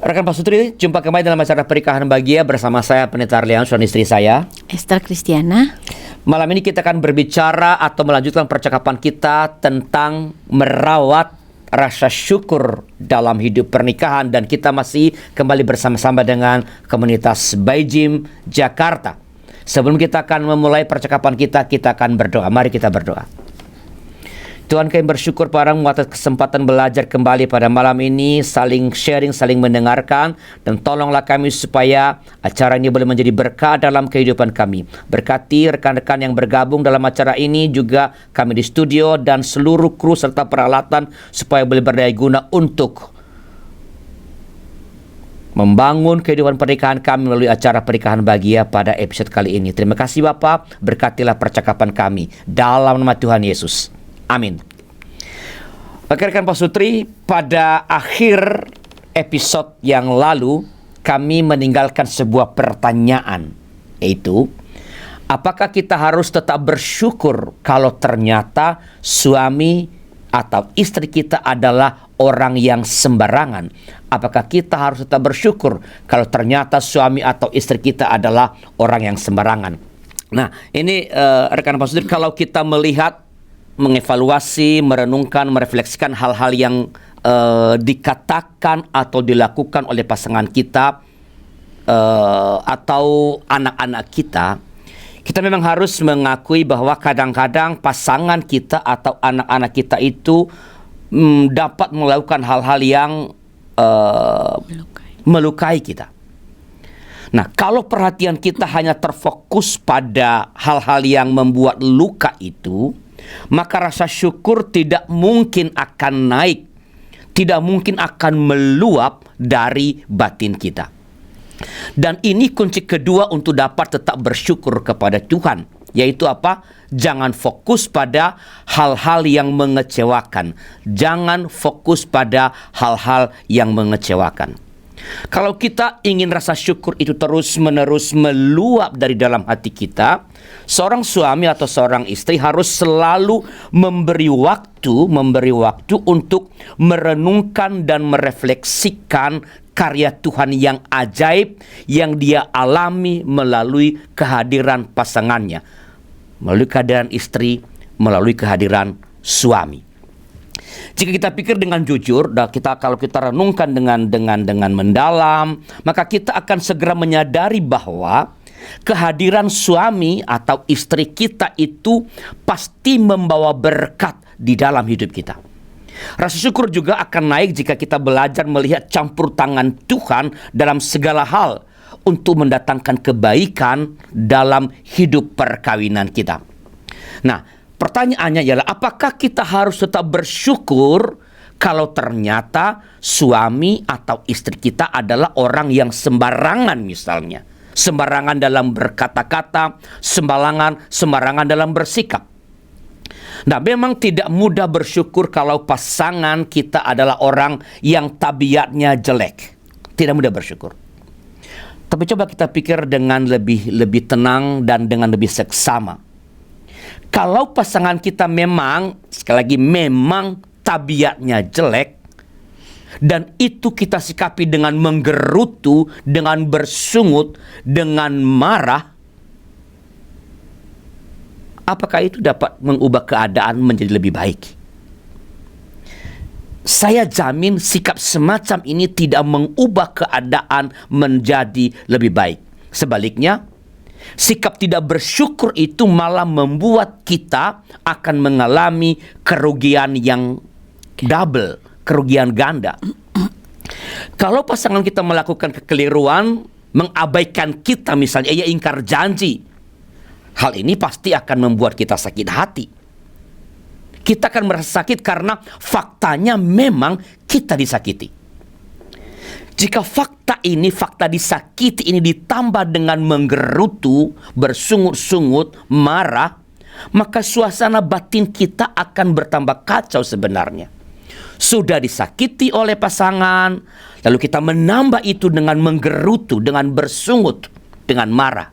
Rekan Pasutri, jumpa kembali dalam acara Pernikahan Bahagia bersama saya Pendeta Arlian dan istri saya Esther Kristiana. Malam ini kita akan berbicara atau melanjutkan percakapan kita tentang merawat rasa syukur dalam hidup pernikahan, dan kita masih kembali bersama-sama dengan komunitas Baijim Jakarta. Sebelum kita akan memulai percakapan kita akan berdoa. Mari kita berdoa. Tuhan, kami bersyukur padamu atas kesempatan belajar kembali pada malam ini, saling sharing, saling mendengarkan, dan tolonglah kami supaya acara ini boleh menjadi berkah dalam kehidupan kami. Berkati rekan-rekan yang bergabung dalam acara ini, juga kami di studio dan seluruh kru serta peralatan supaya boleh berdaya guna untuk membangun kehidupan pernikahan kami melalui acara Pernikahan Bahagia pada episode kali ini. Terima kasih Bapa, berkatilah percakapan kami dalam nama Tuhan Yesus. Amin. Oke rekan Pasutri, pada akhir episode yang lalu kami meninggalkan sebuah pertanyaan, yaitu apakah kita harus tetap bersyukur kalau ternyata suami atau istri kita adalah orang yang sembarangan? Apakah kita harus tetap bersyukur kalau ternyata suami atau istri kita adalah orang yang sembarangan? Nah, ini rekan Pasutri, kalau kita melihat, mengevaluasi, merenungkan, merefleksikan hal-hal yang dikatakan atau dilakukan oleh pasangan kita atau anak-anak kita, kita memang harus mengakui bahwa kadang-kadang pasangan kita atau anak-anak kita itu dapat melakukan hal-hal yang melukai kita. Nah, kalau perhatian kita hanya terfokus pada hal-hal yang membuat luka itu, maka rasa syukur tidak mungkin akan naik, tidak mungkin akan meluap dari batin kita. Dan ini kunci kedua untuk dapat tetap bersyukur kepada Tuhan, yaitu apa? Jangan fokus pada hal-hal yang mengecewakan. Jangan fokus pada hal-hal yang mengecewakan. Kalau kita ingin rasa syukur itu terus-menerus meluap dari dalam hati kita, seorang suami atau seorang istri harus selalu memberi waktu untuk merenungkan dan merefleksikan karya Tuhan yang ajaib yang dia alami melalui kehadiran pasangannya, melalui kehadiran istri, melalui kehadiran suami. Jika kita pikir dengan jujur, dan kalau kita renungkan dengan mendalam, maka kita akan segera menyadari bahwa kehadiran suami atau istri kita itu pasti membawa berkat di dalam hidup kita. Rasa syukur juga akan naik jika kita belajar melihat campur tangan Tuhan dalam segala hal untuk mendatangkan kebaikan dalam hidup perkawinan kita. Nah, pertanyaannya ialah, apakah kita harus tetap bersyukur kalau ternyata suami atau istri kita adalah orang yang sembarangan misalnya? Sembarangan dalam berkata-kata, sembarangan dalam bersikap. Nah, memang tidak mudah bersyukur kalau pasangan kita adalah orang yang tabiatnya jelek. Tidak mudah bersyukur. Tapi coba kita pikir dengan lebih tenang dan dengan lebih seksama. Kalau pasangan kita memang, sekali lagi, memang tabiatnya jelek, dan itu kita sikapi dengan menggerutu, dengan bersungut, dengan marah, apakah itu dapat mengubah keadaan menjadi lebih baik? Saya jamin sikap semacam ini tidak mengubah keadaan menjadi lebih baik. Sebaliknya, sikap tidak bersyukur itu malah membuat kita akan mengalami kerugian yang double, kerugian ganda. Kalau pasangan kita melakukan kekeliruan, mengabaikan kita misalnya, ia ingkar janji, hal ini pasti akan membuat kita sakit hati. Kita akan merasa sakit karena faktanya memang kita disakiti. Jika fakta disakiti ini ditambah dengan menggerutu, bersungut-sungut, marah, maka suasana batin kita akan bertambah kacau sebenarnya. Sudah disakiti oleh pasangan, lalu kita menambah itu dengan menggerutu, dengan bersungut, dengan marah.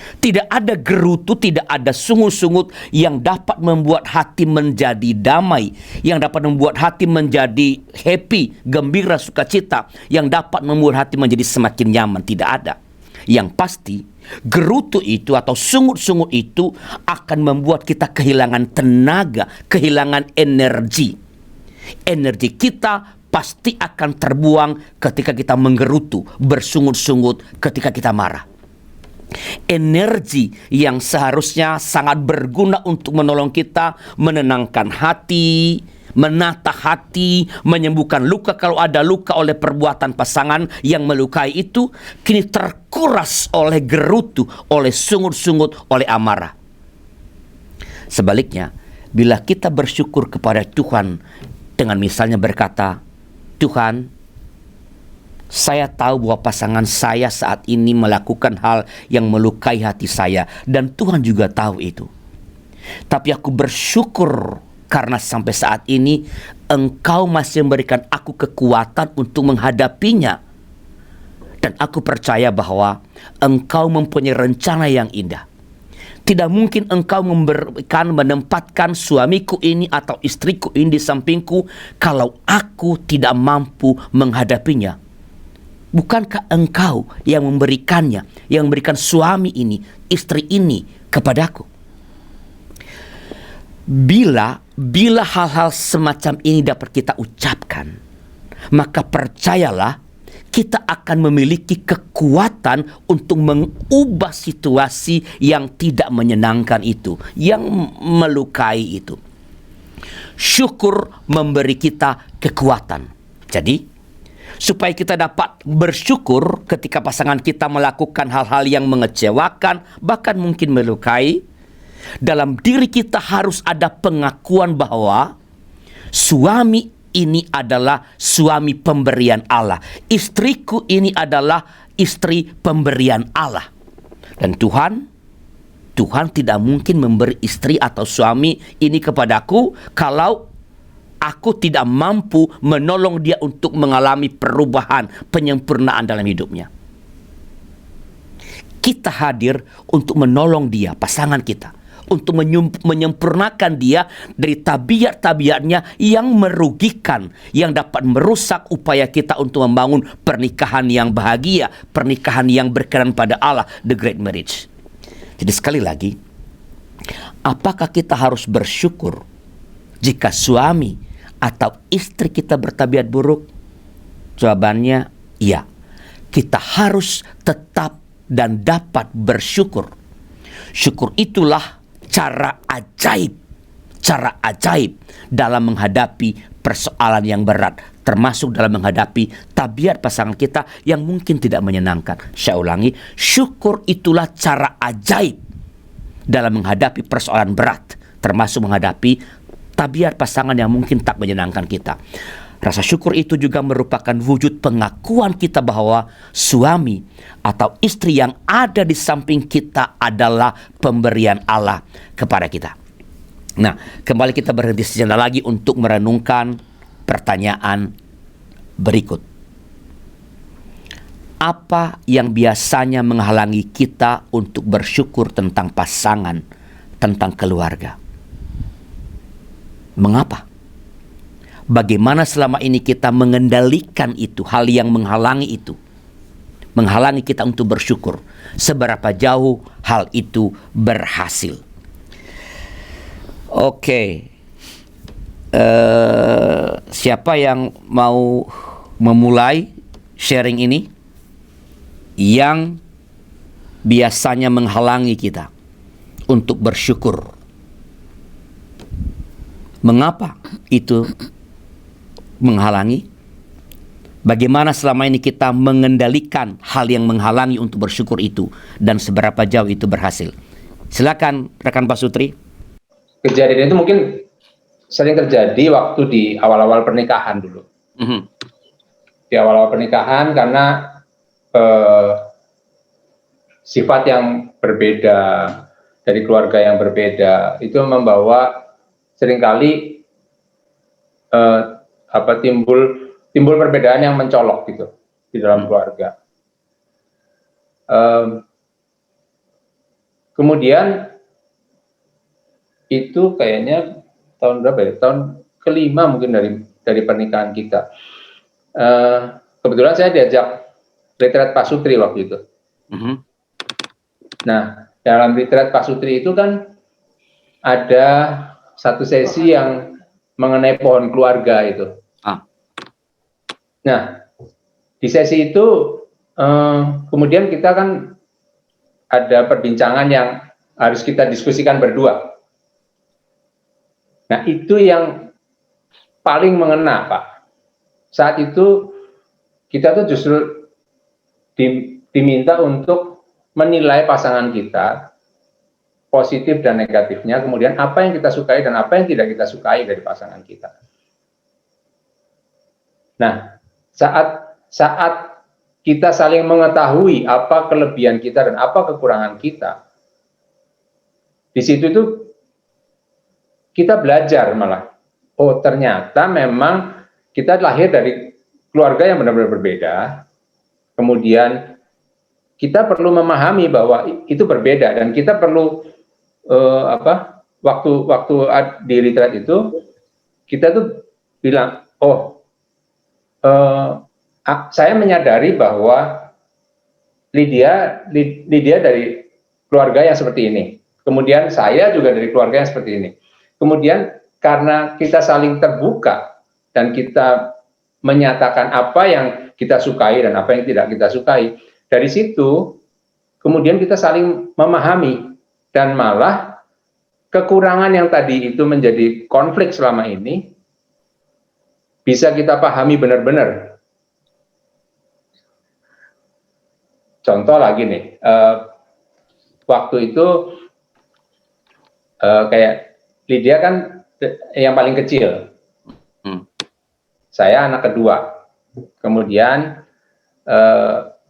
Tidak ada gerutu, tidak ada sungut-sungut yang dapat membuat hati menjadi damai, yang dapat membuat hati menjadi happy, gembira, sukacita, yang dapat membuat hati menjadi semakin nyaman. Tidak ada. Yang pasti, gerutu itu atau sungut-sungut itu akan membuat kita kehilangan tenaga, kehilangan energi. Energi kita pasti akan terbuang ketika kita menggerutu, bersungut-sungut ketika kita marah. Energi yang seharusnya sangat berguna untuk menolong kita menenangkan hati, menata hati, menyembuhkan luka kalau ada luka oleh perbuatan pasangan yang melukai itu, kini terkuras oleh gerutu, oleh sungut-sungut, oleh amarah. Sebaliknya, bila kita bersyukur kepada Tuhan dengan misalnya berkata, Tuhan, saya tahu bahwa pasangan saya saat ini melakukan hal yang melukai hati saya, dan Tuhan juga tahu itu. Tapi aku bersyukur karena sampai saat ini Engkau masih memberikan aku kekuatan untuk menghadapinya. Dan aku percaya bahwa Engkau mempunyai rencana yang indah. Tidak mungkin Engkau menempatkan suamiku ini atau istriku ini di sampingku kalau aku tidak mampu menghadapinya. Bukankah Engkau yang memberikannya, yang memberikan suami ini, istri ini kepadaku? Bila hal-hal semacam ini dapat kita ucapkan, maka percayalah kita akan memiliki kekuatan untuk mengubah situasi yang tidak menyenangkan itu, yang melukai itu. Syukur memberi kita kekuatan. Jadi, supaya kita dapat bersyukur ketika pasangan kita melakukan hal-hal yang mengecewakan, bahkan mungkin melukai, dalam diri kita harus ada pengakuan bahwa suami ini adalah suami pemberian Allah. Istriku ini adalah istri pemberian Allah. Dan Tuhan tidak mungkin memberi istri atau suami ini kepadaku kalau aku tidak mampu menolong dia untuk mengalami perubahan, penyempurnaan dalam hidupnya. Kita hadir untuk menolong dia, pasangan kita, untuk menyempurnakan dia dari tabiat-tabiatnya yang merugikan, yang dapat merusak upaya kita untuk membangun pernikahan yang bahagia, pernikahan yang berkenan pada Allah, the great marriage. Jadi sekali lagi, apakah kita harus bersyukur jika suami atau istri kita bertabiat buruk? Jawabannya iya. Kita harus tetap dan dapat bersyukur. Syukur itulah cara ajaib dalam menghadapi persoalan yang berat, termasuk dalam menghadapi tabiat pasangan kita yang mungkin tidak menyenangkan. Saya ulangi, syukur itulah cara ajaib dalam menghadapi persoalan berat, termasuk menghadapi tabiat pasangan yang mungkin tak menyenangkan kita. Rasa syukur itu juga merupakan wujud pengakuan kita bahwa suami atau istri yang ada di samping kita adalah pemberian Allah kepada kita. Nah, kembali kita berhenti sejenak lagi untuk merenungkan pertanyaan berikut. Apa yang biasanya menghalangi kita untuk bersyukur tentang pasangan, tentang keluarga? Mengapa? Bagaimana selama ini kita mengendalikan itu, hal yang menghalangi itu, menghalangi kita untuk bersyukur? Seberapa jauh hal itu berhasil? Oke, siapa yang mau memulai sharing ini? Yang biasanya menghalangi kita untuk bersyukur. Mengapa itu menghalangi? Bagaimana selama ini kita mengendalikan hal yang menghalangi untuk bersyukur itu, dan seberapa jauh itu berhasil? Silakan rekan Pak Sutri. Kejadian itu mungkin sering terjadi waktu di awal-awal pernikahan dulu. Di awal-awal pernikahan karena sifat yang berbeda dari keluarga yang berbeda itu membawa seringkali timbul perbedaan yang mencolok gitu di dalam keluarga. kemudian itu kayaknya tahun berapa ya? Tahun kelima mungkin dari pernikahan kita. Kebetulan saya diajak retreat Pak Sutri waktu itu. Nah, dalam retreat Pak Sutri itu kan ada satu sesi yang mengenai pohon keluarga itu. Nah, di sesi itu kemudian kita kan ada perbincangan yang harus kita diskusikan berdua. Nah, itu yang paling mengena, Pak. Saat itu kita tuh justru diminta untuk menilai pasangan kita, positif dan negatifnya, kemudian apa yang kita sukai dan apa yang tidak kita sukai dari pasangan kita. Nah, saat kita saling mengetahui apa kelebihan kita dan apa kekurangan kita, di situ itu kita belajar malah, oh ternyata memang kita lahir dari keluarga yang benar-benar berbeda, kemudian kita perlu memahami bahwa itu berbeda dan kita perlu waktu di retreat itu kita tuh bilang, oh saya menyadari bahwa Lydia dari keluarga yang seperti ini, kemudian saya juga dari keluarga yang seperti ini. Kemudian karena kita saling terbuka dan kita menyatakan apa yang kita sukai dan apa yang tidak kita sukai, dari situ kemudian kita saling memahami dan malah kekurangan yang tadi itu menjadi konflik selama ini bisa kita pahami benar-benar. Contoh lagi nih, waktu itu kayak Lydia kan yang paling kecil, saya anak kedua, kemudian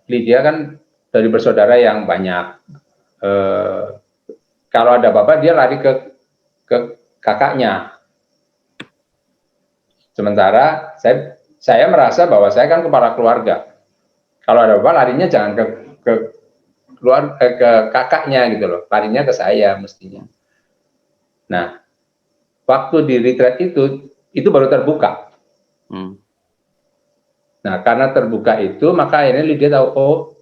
Lydia kan dari bersaudara yang banyak, kalau ada apa-apa dia lari ke kakaknya, sementara saya merasa bahwa saya kan kepala keluarga, kalau ada apa larinya jangan ke kakaknya gitu loh, larinya ke saya mestinya. Nah, waktu di retreat itu baru terbuka. Nah, karena terbuka itu, maka akhirnya Lydia tahu,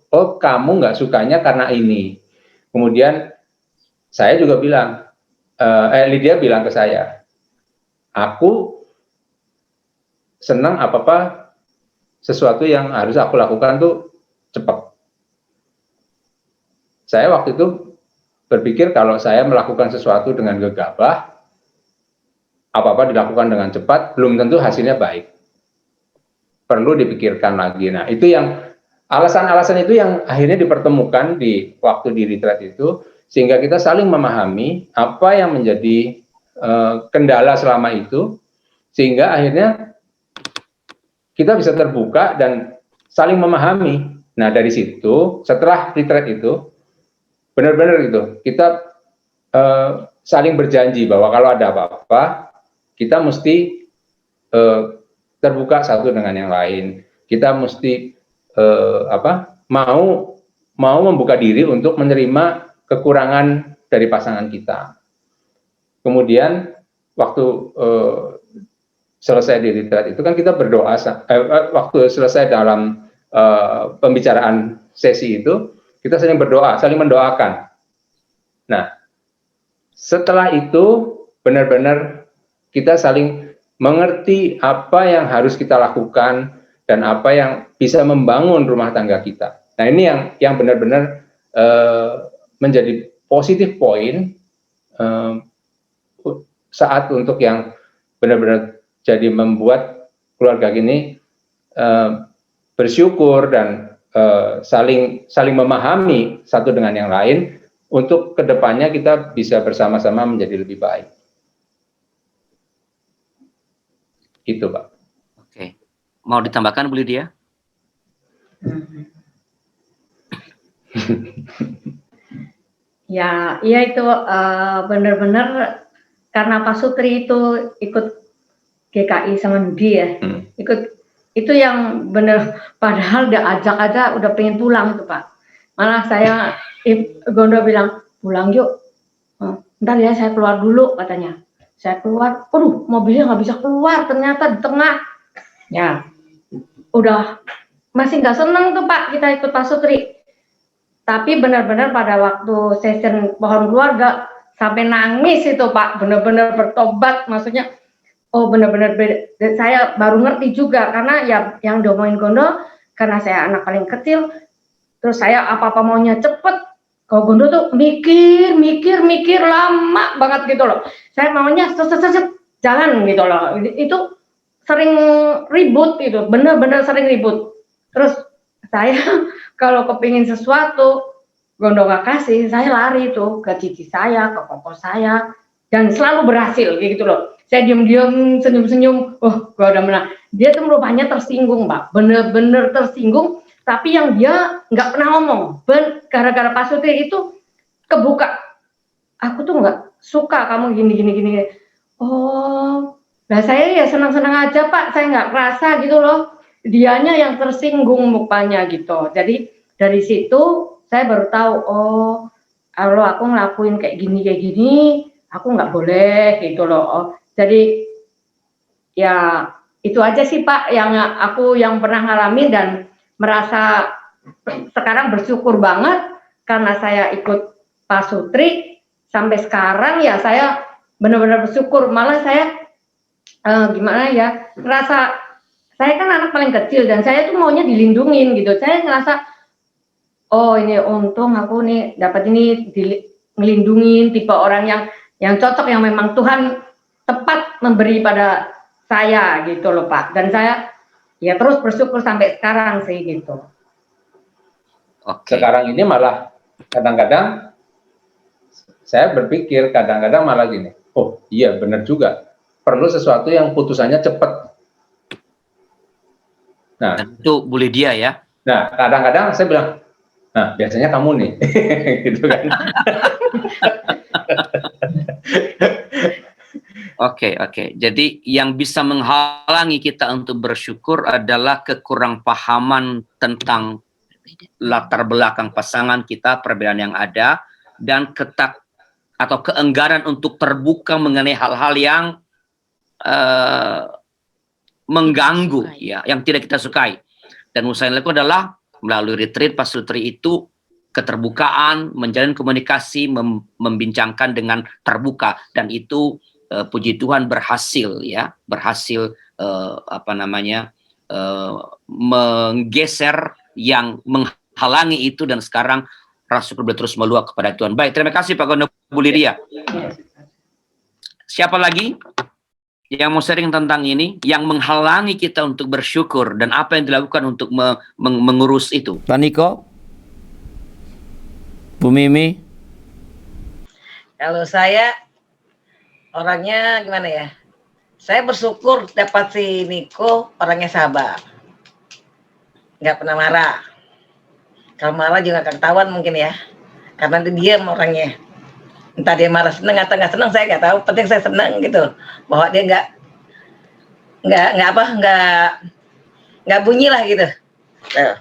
oh kamu nggak sukanya karena ini. Kemudian saya juga bilang, Lydia bilang ke saya, aku senang apa-apa sesuatu yang harus aku lakukan tuh cepat. Saya waktu itu berpikir kalau saya melakukan sesuatu dengan gegabah, apa-apa dilakukan dengan cepat, belum tentu hasilnya baik. Perlu dipikirkan lagi. Nah, itu yang alasan-alasan itu yang akhirnya dipertemukan di waktu di retreat itu, sehingga kita saling memahami apa yang menjadi kendala selama itu, sehingga akhirnya kita bisa terbuka dan saling memahami. Nah, dari situ, setelah retreat itu, benar-benar gitu, kita saling berjanji bahwa kalau ada apa-apa, kita mesti terbuka satu dengan yang lain. Kita mesti mau membuka diri untuk menerima kekurangan dari pasangan kita. Kemudian waktu selesai di retreat itu kan kita berdoa, waktu selesai dalam pembicaraan sesi itu, kita saling berdoa, saling mendoakan. Nah, setelah itu benar-benar kita saling mengerti apa yang harus kita lakukan dan apa yang bisa membangun rumah tangga kita. Nah, ini yang benar-benar menjadi positif poin saat untuk yang benar-benar jadi membuat keluarga ini bersyukur dan saling memahami satu dengan yang lain untuk kedepannya kita bisa bersama-sama menjadi lebih baik. Itu, Pak. Oke, mau ditambahkan Bu Lydia? Ya itu benar-benar karena Pak Sutri itu ikut GKI sama Nudi ya, ikut itu yang benar, padahal udah ajak aja udah pengen pulang itu Pak. Malah saya Gondo bilang, pulang yuk. Ntar ya saya keluar dulu katanya. Saya keluar, aduh mobilnya nggak bisa keluar ternyata di tengah. Ya, udah masih nggak seneng tuh Pak kita ikut Pak Sutri. Tapi benar-benar pada waktu session pohon keluarga sampai nangis itu Pak, benar-benar bertobat, maksudnya oh benar-benar saya baru ngerti juga karena ya yang diomongin Gondo karena saya anak paling kecil, terus saya apa-apa maunya cepet. Kalau Gondo tuh mikir lama banget gitu loh. Saya maunya set jalan gitu loh. Itu sering ribut gitu, bener-bener sering ribut. Terus saya kalau kepingin sesuatu, Gondo nggak kasih, saya lari tuh ke cici saya, ke koko saya, dan selalu berhasil gitu loh. Saya diam-diam, senyum-senyum, oh gua udah menang. Dia tuh rupanya tersinggung, Mbak, bener-bener tersinggung. Tapi yang dia nggak pernah ngomong, gara-gara Pak Sutri itu kebuka. Aku tuh nggak suka kamu gini. Oh, nah saya ya senang-senang aja Pak, saya nggak kerasa gitu loh. Dianya yang tersinggung mukanya gitu. Jadi dari situ saya baru tahu, oh kalau aku ngelakuin kayak gini, aku nggak boleh gitu loh. Oh, jadi ya itu aja sih Pak yang aku yang pernah ngalamin dan merasa sekarang bersyukur banget karena saya ikut Pak Sutri sampai sekarang ya saya benar-benar bersyukur, malah saya gimana ya, ngerasa saya kan anak paling kecil dan saya tuh maunya dilindungin gitu. Saya ngerasa oh ini untung aku nih dapat ini ngelindungin tipe orang yang cocok, yang memang Tuhan tepat memberi pada saya gitu loh Pak. Dan saya ya terus bersyukur sampai sekarang sih gitu. Sekarang ini malah kadang-kadang saya berpikir kadang-kadang malah gini, oh iya benar juga, perlu sesuatu yang putusannya cepat. Nah, itu Bu Lydia ya. Nah, kadang-kadang saya bilang, nah biasanya kamu nih, gitu kan. Oke. Jadi yang bisa menghalangi kita untuk bersyukur adalah kekurang pahaman tentang latar belakang pasangan kita, perbedaan yang ada, dan keengganan untuk terbuka mengenai hal-hal yang mengganggu, ya, yang tidak kita sukai. Dan usaha yang lain adalah melalui retreat Pak Sutri itu keterbukaan, menjalin komunikasi, membincangkan dengan terbuka, dan itu puji Tuhan berhasil ya, menggeser yang menghalangi itu, dan sekarang rasa syukur terus meluap kepada Tuhan. Baik, terima kasih Pak Gondo, Bu Lydia. Siapa lagi yang mau sharing tentang ini, yang menghalangi kita untuk bersyukur dan apa yang dilakukan untuk mengurus itu? Pak Niko, Bu Mimi. Kalau saya orangnya gimana ya? Saya bersyukur dapat si Niko, orangnya sabar, nggak pernah marah. Kalau marah juga nggak ketahuan mungkin ya, karena dia diam orangnya. Entah dia marah seneng atau nggak seneng saya nggak tahu. Penting saya seneng gitu, bahwa dia nggak bunyi lah gitu. Nah,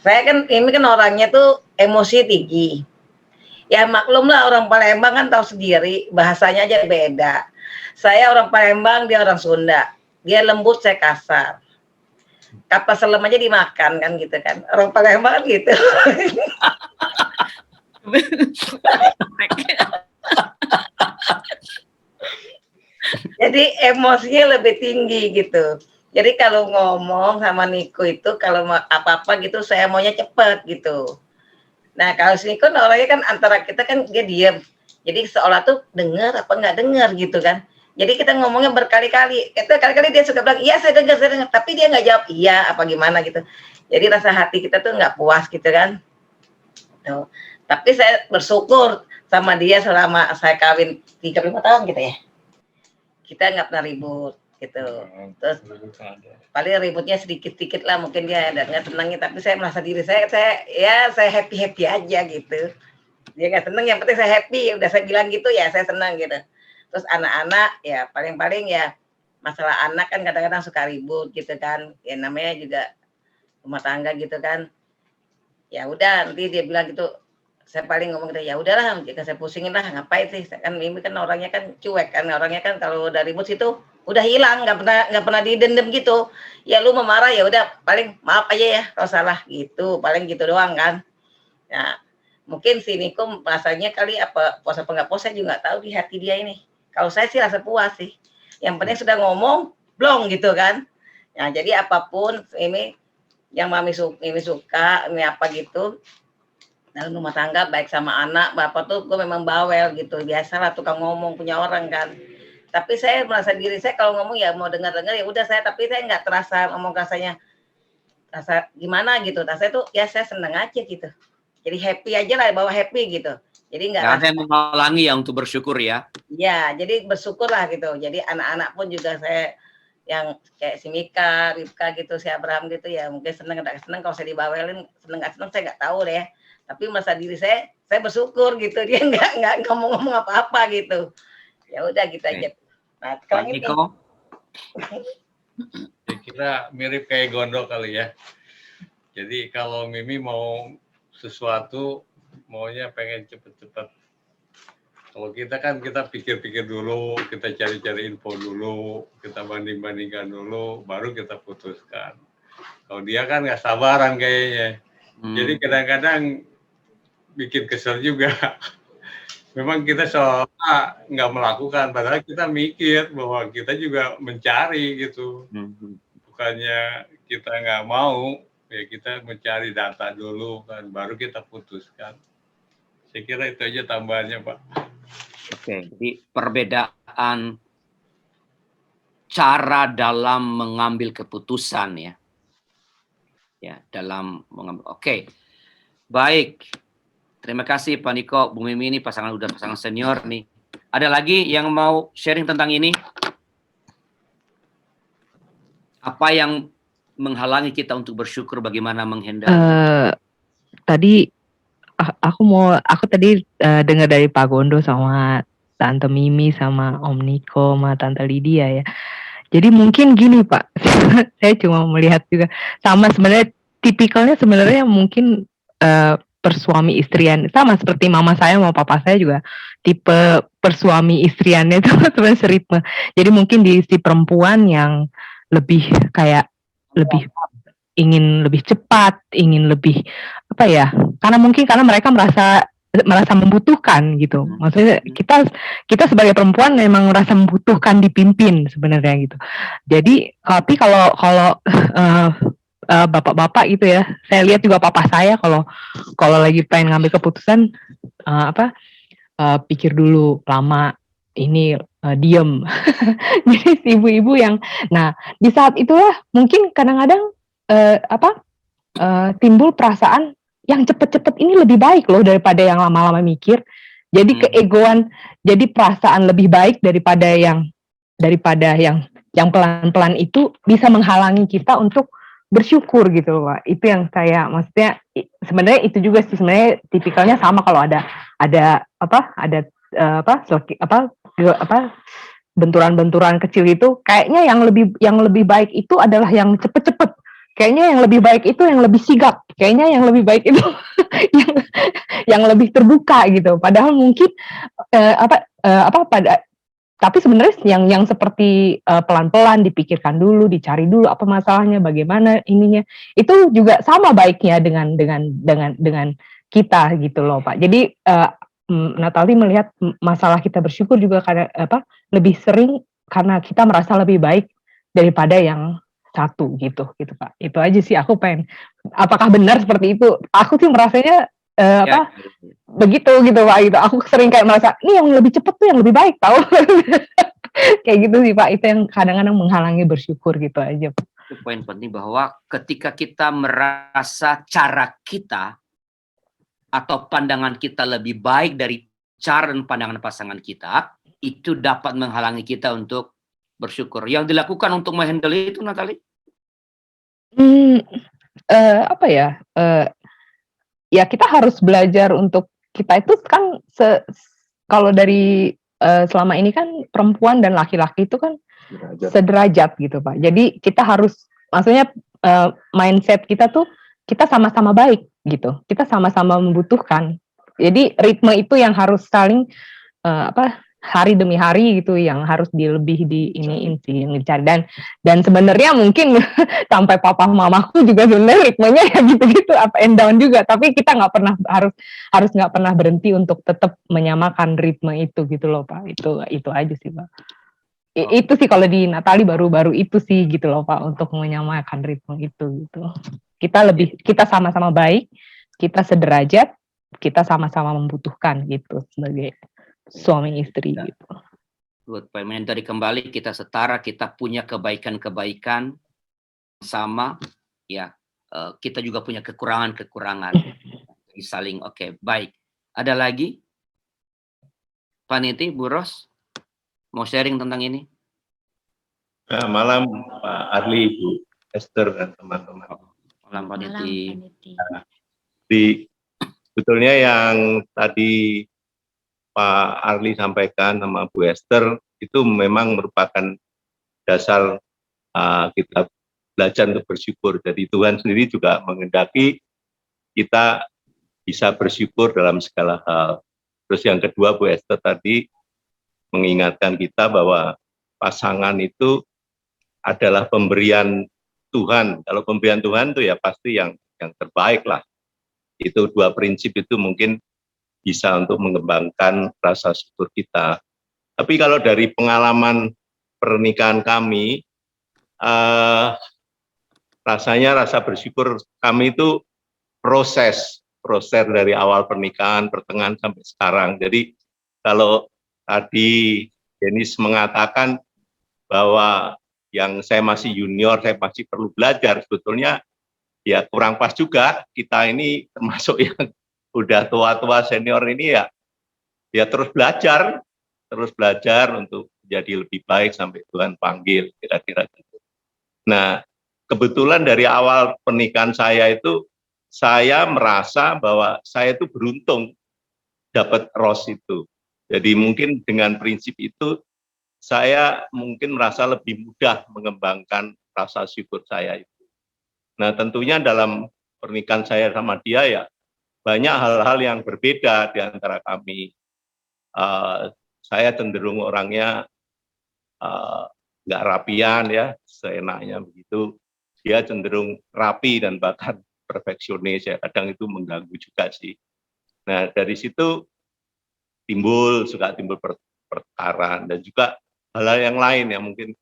saya kan ini kan orangnya tuh emosi tinggi. Ya maklum lah, orang Palembang kan tahu sendiri, bahasanya aja beda. Saya orang Palembang, dia orang Sunda. Dia lembut, saya kasar. Kapal selam aja dimakan kan gitu kan. Orang Palembang kan gitu. Jadi emosinya lebih tinggi gitu. Jadi kalau ngomong sama Niko itu, kalau apa-apa gitu saya maunya cepet gitu. Nah kalau si Niko orangnya kan antara kita kan dia diam. Jadi seolah tuh dengar apa nggak dengar gitu kan. Jadi kita ngomongnya berkali-kali. Itu kali-kali dia suka bilang, iya saya dengar. Tapi dia nggak jawab iya apa gimana gitu. Jadi rasa hati kita tuh nggak puas gitu kan. Tuh. Tapi saya bersyukur sama dia selama saya kawin 35 tahun gitu ya. Kita nggak pernah ribut gitu. Terus paling ributnya sedikit-sedikit lah mungkin dia ada nggak senangnya, tapi saya merasa diri saya happy aja gitu. Dia nggak seneng, yang penting saya happy, udah saya bilang gitu ya saya senang gitu. Terus anak-anak ya paling ya masalah anak kan kadang-kadang suka ribut gitu kan, ya namanya juga rumah tangga gitu kan. Ya udah nanti dia bilang gitu, saya paling ngomong gitu, ya udahlah, jika saya pusingin lah, ngapain sih? Saya kan Mimi kan orangnya kan cuek kan, orangnya kan kalau udah ribut situ udah hilang, nggak pernah didendam gitu. Ya lu mau marah ya udah, paling maaf aja ya kalau salah gitu, paling gitu doang kan. Nah, mungkin si Niko rasanya kali apa puas apa nggak puas saya juga nggak tahu di hati dia ini. Kalau saya sih rasa puas sih. Yang penting sudah ngomong, blong gitu kan. Nah, jadi apapun ini yang ini suka, ini apa gitu, dalam rumah tangga baik sama anak bapak tuh gue memang bawel gitu, biasalah tukang ngomong punya orang kan. Tapi saya merasa diri saya kalau ngomong ya mau dengar ya udah saya, tapi saya nggak terasa ngomong rasanya rasa gimana gitu. Saya tuh ya saya seneng aja gitu, jadi happy aja lah, bawa happy gitu. Jadi nggak ada yang menghalangi ya untuk bersyukur ya. Ya, jadi bersyukur lah gitu. Jadi anak-anak pun juga saya yang kayak si Mika, Ripka gitu, si Abraham gitu ya, mungkin seneng nggak seneng kalau saya dibawelin, seneng nggak seneng saya nggak tahu deh. Tapi merasa diri saya bersyukur gitu, dia nggak ngomong-ngomong apa-apa gitu. Ya udah gitu aja. Nah, Pak Niko, saya kira mirip kayak Gondok kali ya. Jadi kalau Mimi mau sesuatu, maunya pengen cepet-cepet. Kalau kita kan kita pikir-pikir dulu, kita cari-cari info dulu, kita banding-bandingkan dulu, baru kita putuskan. Kalau dia kan nggak sabaran kayaknya. Jadi kadang-kadang bikin kesel juga. Memang kita seolah nggak melakukan, padahal kita mikir bahwa kita juga mencari gitu. Bukannya kita nggak mau, ya kita mencari data dulu kan, baru kita putuskan. Saya kira itu aja tambahannya, Pak. Oke, jadi perbedaan cara dalam mengambil keputusan ya. Ya, dalam mengambil. Oke. Baik. Terima kasih Pak Niko, Bu Mimi, ini pasangan senior nih. Ada lagi yang mau sharing tentang ini? Apa yang menghalangi kita untuk bersyukur, bagaimana menghandle? Tadi aku tadi dengar dari Pak Gondo sama Tante Mimi sama Om Niko sama Tante Lydia ya. Jadi mungkin gini Pak, saya cuma melihat juga sama sebenarnya tipikalnya sebenarnya mungkin persuami istrian, sama seperti mama saya sama papa saya juga tipe persuami istriannya itu sebenarnya seritme. Jadi mungkin di si perempuan yang lebih kayak lebih ingin lebih cepat, ingin lebih apa ya? Karena mereka merasa membutuhkan gitu. Maksudnya kita sebagai perempuan memang merasa membutuhkan dipimpin sebenarnya gitu. Jadi tapi kalau bapak-bapak gitu ya, saya lihat juga papa saya kalau lagi pengen ngambil keputusan pikir dulu lama, ini diem. Jadi si ibu-ibu yang, nah di saat itulah mungkin kadang-kadang timbul perasaan yang cepet-cepet ini lebih baik loh daripada yang lama-lama mikir. Jadi keegoan, jadi perasaan lebih baik daripada yang pelan-pelan itu bisa menghalangi kita untuk bersyukur gitu loh Pak. Itu yang saya maksudnya sebenarnya itu juga sih sebenarnya tipikalnya sama kalau ada benturan-benturan kecil itu kayaknya yang lebih baik itu adalah yang cepet-cepet. Kayaknya yang lebih baik itu yang lebih sigap. Kayaknya yang lebih baik itu yang lebih terbuka gitu. Padahal mungkin tapi sebenarnya yang seperti pelan-pelan dipikirkan dulu, dicari dulu apa masalahnya, bagaimana ininya, itu juga sama baiknya dengan kita gitu loh Pak. Jadi Natalie melihat masalah kita bersyukur juga karena lebih sering karena kita merasa lebih baik daripada yang satu gitu Pak. Itu aja sih aku pengen. Apakah benar seperti itu? Aku sih merasanya begitu gitu Pak gitu. Aku sering kayak merasa ini yang lebih cepat tuh yang lebih baik tahu. Kayak gitu sih Pak. Itu yang kadang-kadang menghalangi bersyukur gitu aja Pak. Itu poin penting bahwa ketika kita merasa cara kita atau pandangan kita lebih baik dari cara dan pandangan pasangan kita, itu dapat menghalangi kita untuk bersyukur. Yang dilakukan untuk menghandle itu, Natalie? Ya kita harus belajar untuk kita itu kan kalau dari selama ini kan perempuan dan laki-laki itu kan sederajat gitu Pak. Jadi kita harus maksudnya mindset kita tuh kita sama-sama baik gitu. Kita sama-sama membutuhkan Jadi ritme itu yang harus saling hari demi hari gitu, yang harus lebih di iniin sih, yang dicari. Dan sebenarnya mungkin sampai papa mamaku juga sebenarnya ritmenya ya gitu-gitu, up and down juga. Tapi kita nggak pernah harus nggak pernah berhenti untuk tetap menyamakan ritme itu gitu loh Pak. Itu aja sih Pak. Itu sih kalau di Natali baru itu sih gitu loh Pak, untuk menyamakan ritme itu gitu. Kita sama-sama baik, kita sederajat, kita sama-sama membutuhkan gitu sebagai suami istri gitu. Good point. Mentori kembali, kita setara, kita punya kebaikan-kebaikan sama, ya. Kita juga punya kekurangan-kekurangan. Saling oke, baik. Ada lagi? Pak Niti, Bu Ros, mau sharing tentang ini? Malam Pak Arli, Bu Esther dan teman-teman. Malam Pak Niti. Sebetulnya yang tadi Pak Arli sampaikan sama Bu Esther itu memang merupakan dasar kita belajar untuk bersyukur. Jadi Tuhan sendiri juga menghendaki kita bisa bersyukur dalam segala hal. Terus yang kedua, Bu Esther tadi mengingatkan kita bahwa pasangan itu adalah pemberian Tuhan. Kalau pemberian Tuhan itu ya pasti yang terbaik lah. Itu dua prinsip itu mungkin bisa untuk mengembangkan rasa syukur kita. Tapi kalau dari pengalaman pernikahan kami, rasanya rasa bersyukur kami itu proses dari awal pernikahan, pertengahan sampai sekarang. Jadi kalau tadi Denis mengatakan bahwa yang saya masih junior, saya masih perlu belajar, sebetulnya ya kurang pas juga. Kita ini termasuk yang udah tua-tua senior ini ya terus belajar untuk jadi lebih baik sampai Tuhan panggil, kira-kira gitu. Nah, kebetulan dari awal pernikahan saya itu, saya merasa bahwa saya itu beruntung dapat Ros itu. Jadi mungkin dengan prinsip itu, saya mungkin merasa lebih mudah mengembangkan rasa syukur saya itu. Nah, tentunya dalam pernikahan saya sama dia ya, banyak hal-hal yang berbeda di antara kami. Saya cenderung orangnya nggak rapian ya, seenaknya begitu. Dia cenderung rapi dan bahkan perfeksionis ya, kadang itu mengganggu juga sih. Nah, dari situ suka timbul pertengkaran dan juga hal-hal yang lain yang mungkin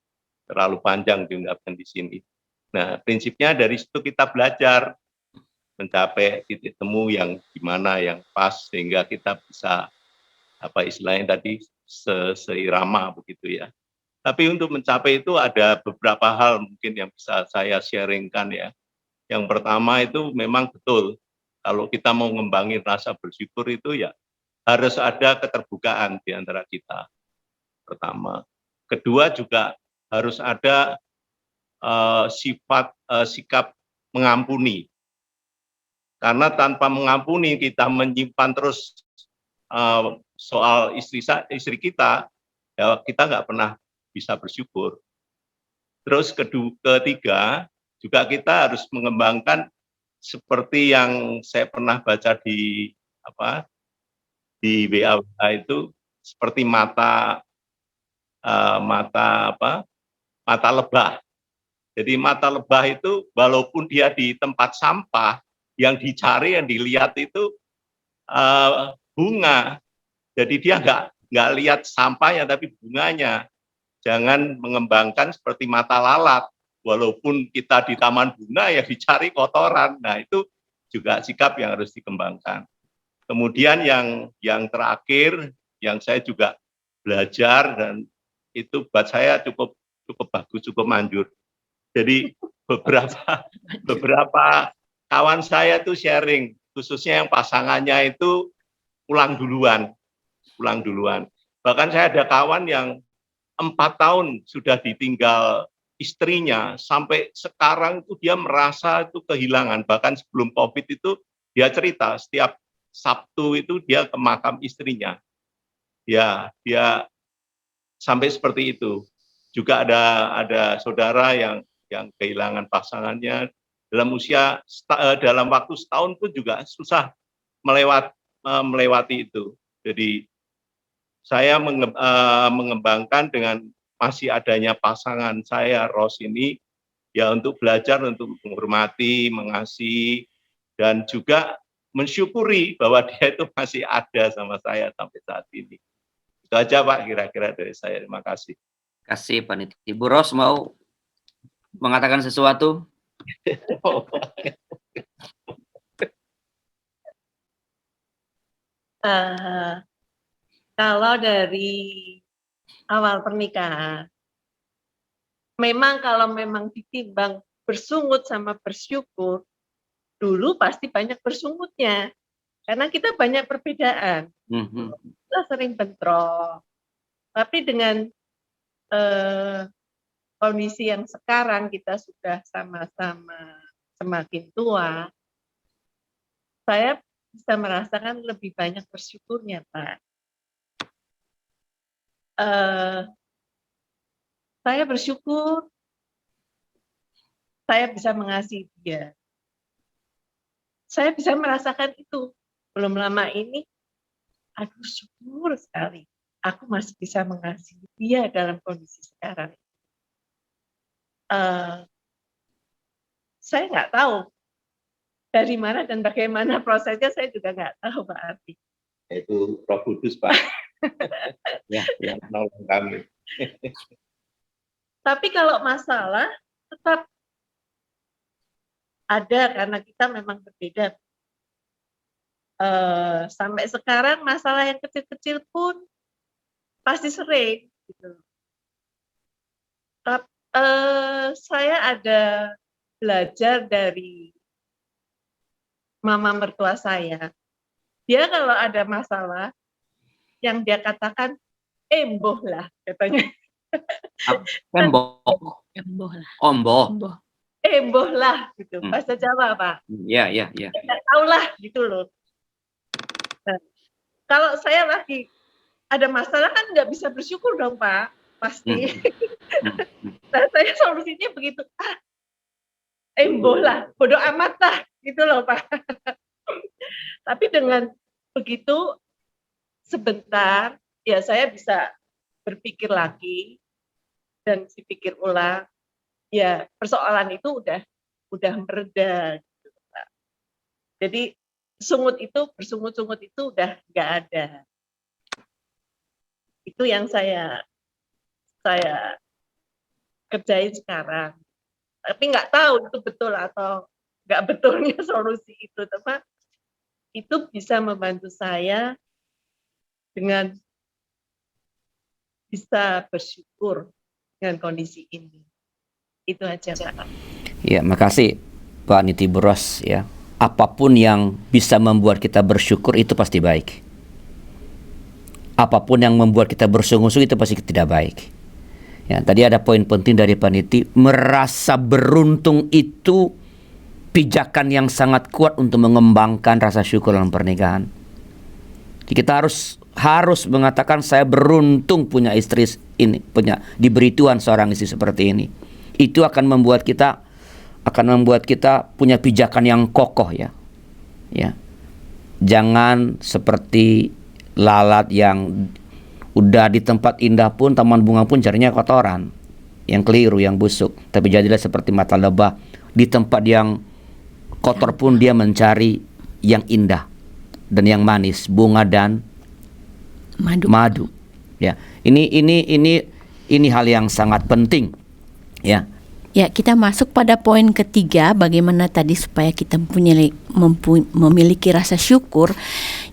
terlalu panjang diungkapkan di sini. Nah, prinsipnya dari situ kita belajar mencapai titik temu yang gimana, yang pas, sehingga kita bisa, apa istilahnya tadi, seirama begitu ya. Tapi untuk mencapai itu ada beberapa hal mungkin yang bisa saya sharingkan ya. Yang pertama itu memang betul, kalau kita mau ngembangin rasa bersyukur itu ya harus ada keterbukaan di antara kita, pertama. Kedua juga harus ada sikap mengampuni. Karena tanpa mengampuni, kita menyimpan terus soal istri kita, ya kita nggak pernah bisa bersyukur. Terus ketiga, juga kita harus mengembangkan seperti yang saya pernah baca di WA itu, seperti mata lebah. Jadi mata lebah itu walaupun dia di tempat sampah, yang dicari, yang dilihat itu bunga. Jadi dia nggak lihat sampahnya, tapi bunganya. Jangan mengembangkan seperti mata lalat. Walaupun kita di taman bunga, ya dicari kotoran. Nah, itu juga sikap yang harus dikembangkan. Kemudian yang terakhir, yang saya juga belajar, dan itu buat saya cukup bagus, cukup manjur. Jadi beberapa kawan saya tuh sharing, khususnya yang pasangannya itu pulang duluan. Bahkan saya ada kawan yang 4 tahun sudah ditinggal istrinya, sampai sekarang itu dia merasa itu kehilangan. Bahkan sebelum COVID itu dia cerita, setiap Sabtu itu dia ke makam istrinya. Ya, dia sampai seperti itu. Juga ada saudara yang kehilangan pasangannya dalam waktu setahun pun juga susah melewati itu. Jadi saya mengembangkan dengan masih adanya pasangan saya, Ros ini, ya untuk belajar untuk menghormati, mengasihi, dan juga mensyukuri bahwa dia itu masih ada sama saya sampai saat ini. Itu aja Pak kira-kira dari saya. Terima kasih. Kasih Panitia. Ibu Ros mau mengatakan sesuatu? Kalau dari awal pernikahan, memang kalau memang ditimbang bersungut sama bersyukur, dulu pasti banyak bersungutnya. Karena kita banyak perbedaan. Kita sering bentrok. Tapi dengan kondisi yang sekarang kita sudah sama-sama semakin tua, saya bisa merasakan lebih banyak bersyukurnya, Pak. Saya bersyukur saya bisa mengasihi dia. Saya bisa merasakan itu. Belum lama ini, aduh syukur sekali. Aku masih bisa mengasihi dia dalam kondisi sekarang. Saya nggak tahu dari mana dan bagaimana prosesnya, saya juga nggak tahu Pak Arti. Itu Roh Kudus Pak. Ya, nolong kami. Tapi kalau masalah tetap ada karena kita memang berbeda. Sampai sekarang masalah yang kecil-kecil pun pasti sering. Gitu. Saya ada belajar dari mama mertua saya. Dia kalau ada masalah, yang dia katakan, emboh lah, katanya. Emboh. Emboh lah. Omboh. Emboh. Emboh lah, gitu. Bahasa Jawa, Pak. Ya. Nggak tahu lah, gitu loh. Nah, kalau saya lagi ada masalah kan nggak bisa bersyukur dong, Pak. Pasti. Nah, saya solusinya begitu. Emboh lah, bodoh amat lah, gitu loh, Pak. Tapi dengan begitu, sebentar, ya saya bisa berpikir lagi dan dipikir ulang. Ya persoalan itu udah mereda. Gitu, Pak. Jadi bersungut-sungut itu udah nggak ada. Itu yang saya kerjain sekarang. Tapi nggak tahu itu betul atau nggak betulnya solusi itu. Tapi itu bisa membantu saya dengan bisa bersyukur dengan kondisi ini. Itu aja, Pak. Ya, makasih Pak Nitiburos ya. Apapun yang bisa membuat kita bersyukur itu pasti baik. Apapun yang membuat kita bersungguh-sungguh itu pasti tidak baik. Ya, tadi ada poin penting dari Pak Niti, merasa beruntung itu pijakan yang sangat kuat untuk mengembangkan rasa syukur dalam pernikahan. Jadi kita harus mengatakan saya beruntung punya istri ini, diberi Tuhan seorang istri seperti ini. Itu akan membuat kita punya pijakan yang kokoh ya. Ya. Jangan seperti lalat yang udah di tempat indah pun, taman bunga pun carinya kotoran. Yang keliru, yang busuk. Tapi jadilah seperti mata lebah, di tempat yang kotor pun dia mencari yang indah dan yang manis, bunga dan madu. Ya. Ini hal yang sangat penting. Ya. Ya, kita masuk pada poin ketiga, bagaimana tadi supaya kita memiliki rasa syukur.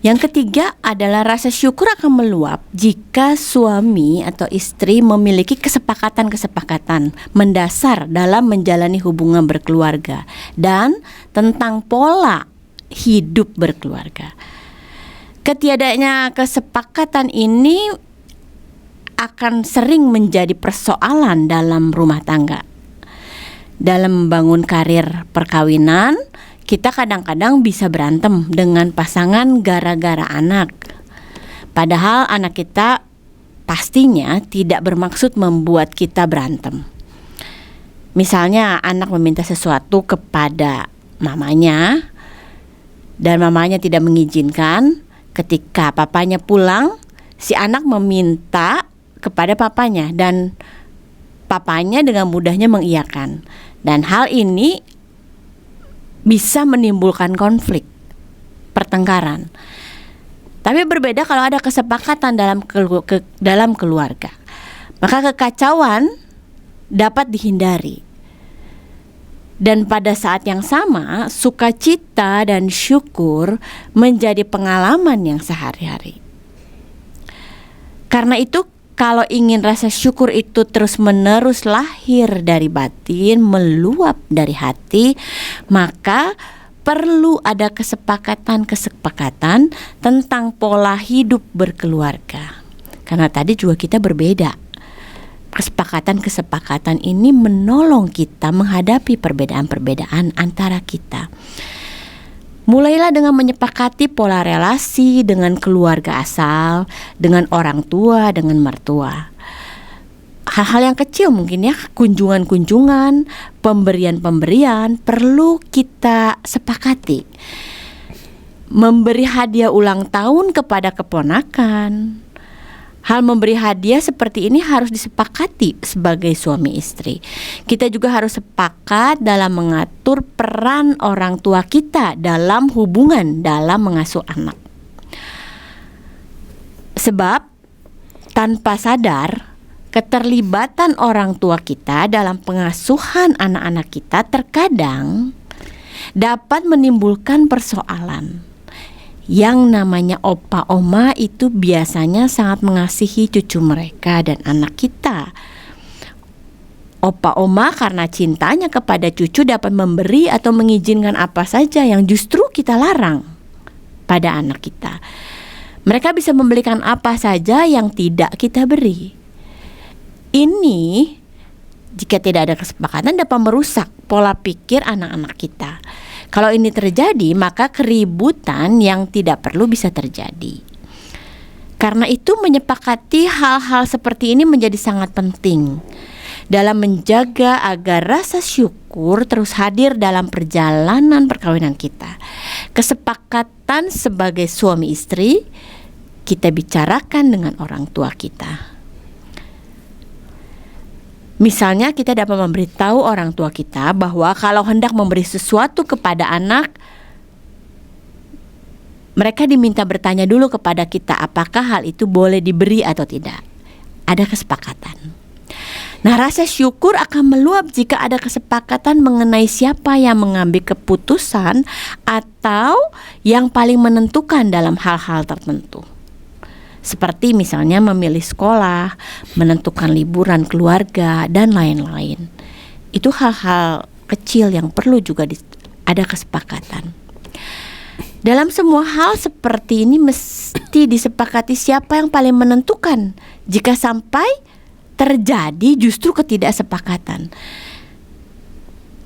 Yang ketiga adalah rasa syukur akan meluap jika suami atau istri memiliki kesepakatan-kesepakatan mendasar dalam menjalani hubungan berkeluarga dan tentang pola hidup berkeluarga. Ketiadanya kesepakatan ini akan sering menjadi persoalan dalam rumah tangga. Dalam membangun karir perkawinan, kita kadang-kadang bisa berantem dengan pasangan gara-gara anak. Padahal anak kita pastinya tidak bermaksud membuat kita berantem. Misalnya anak meminta sesuatu kepada mamanya dan mamanya tidak mengizinkan, Ketika papanya pulang, si anak meminta kepada papanya dan papanya dengan mudahnya mengiyakan. Dan hal ini bisa menimbulkan konflik, pertengkaran. Tapi berbeda kalau ada kesepakatan dalam keluarga. Maka kekacauan dapat dihindari. Dan pada saat yang sama, sukacita dan syukur menjadi pengalaman yang sehari-hari. Karena itu, kalau ingin rasa syukur itu terus-menerus lahir dari batin, meluap dari hati, maka perlu ada kesepakatan tentang pola hidup berkeluarga. Karena tadi juga kita berbeda. Kesepakatan ini menolong kita menghadapi perbedaan-perbedaan antara kita. Mulailah dengan menyepakati pola relasi dengan keluarga asal, dengan orang tua, dengan mertua. Hal-hal yang kecil mungkin ya, kunjungan-kunjungan, pemberian-pemberian perlu kita sepakati. Memberi hadiah ulang tahun kepada keponakan. Hal memberi hadiah seperti ini harus disepakati sebagai suami istri. Kita juga harus sepakat dalam mengatur peran orang tua kita dalam hubungan dalam mengasuh anak. Sebab tanpa sadar, keterlibatan orang tua kita dalam pengasuhan anak-anak kita terkadang dapat menimbulkan persoalan. Yang namanya opa oma itu biasanya sangat mengasihi cucu mereka dan anak kita. Opa oma karena cintanya kepada cucu dapat memberi atau mengizinkan apa saja yang justru kita larang pada anak kita. Mereka bisa membelikan apa saja yang tidak kita beri. Ini jika tidak ada kesepakatan dapat merusak pola pikir anak-anak kita. Kalau ini terjadi, maka keributan yang tidak perlu bisa terjadi. Karena itu menyepakati hal-hal seperti ini menjadi sangat penting dalam menjaga agar rasa syukur terus hadir dalam perjalanan perkawinan kita. Kesepakatan sebagai suami istri kita bicarakan dengan orang tua kita. Misalnya kita dapat memberitahu orang tua kita bahwa kalau hendak memberi sesuatu kepada anak, mereka diminta bertanya dulu kepada kita apakah hal itu boleh diberi atau tidak. Ada kesepakatan. Nah, rasa syukur akan meluap jika ada kesepakatan mengenai siapa yang mengambil keputusan atau yang paling menentukan dalam hal-hal tertentu. Seperti misalnya memilih sekolah, menentukan liburan keluarga, dan lain-lain. Itu hal-hal kecil yang perlu juga ada kesepakatan. Dalam semua hal seperti ini mesti disepakati siapa yang paling menentukan jika sampai terjadi justru ketidaksepakatan.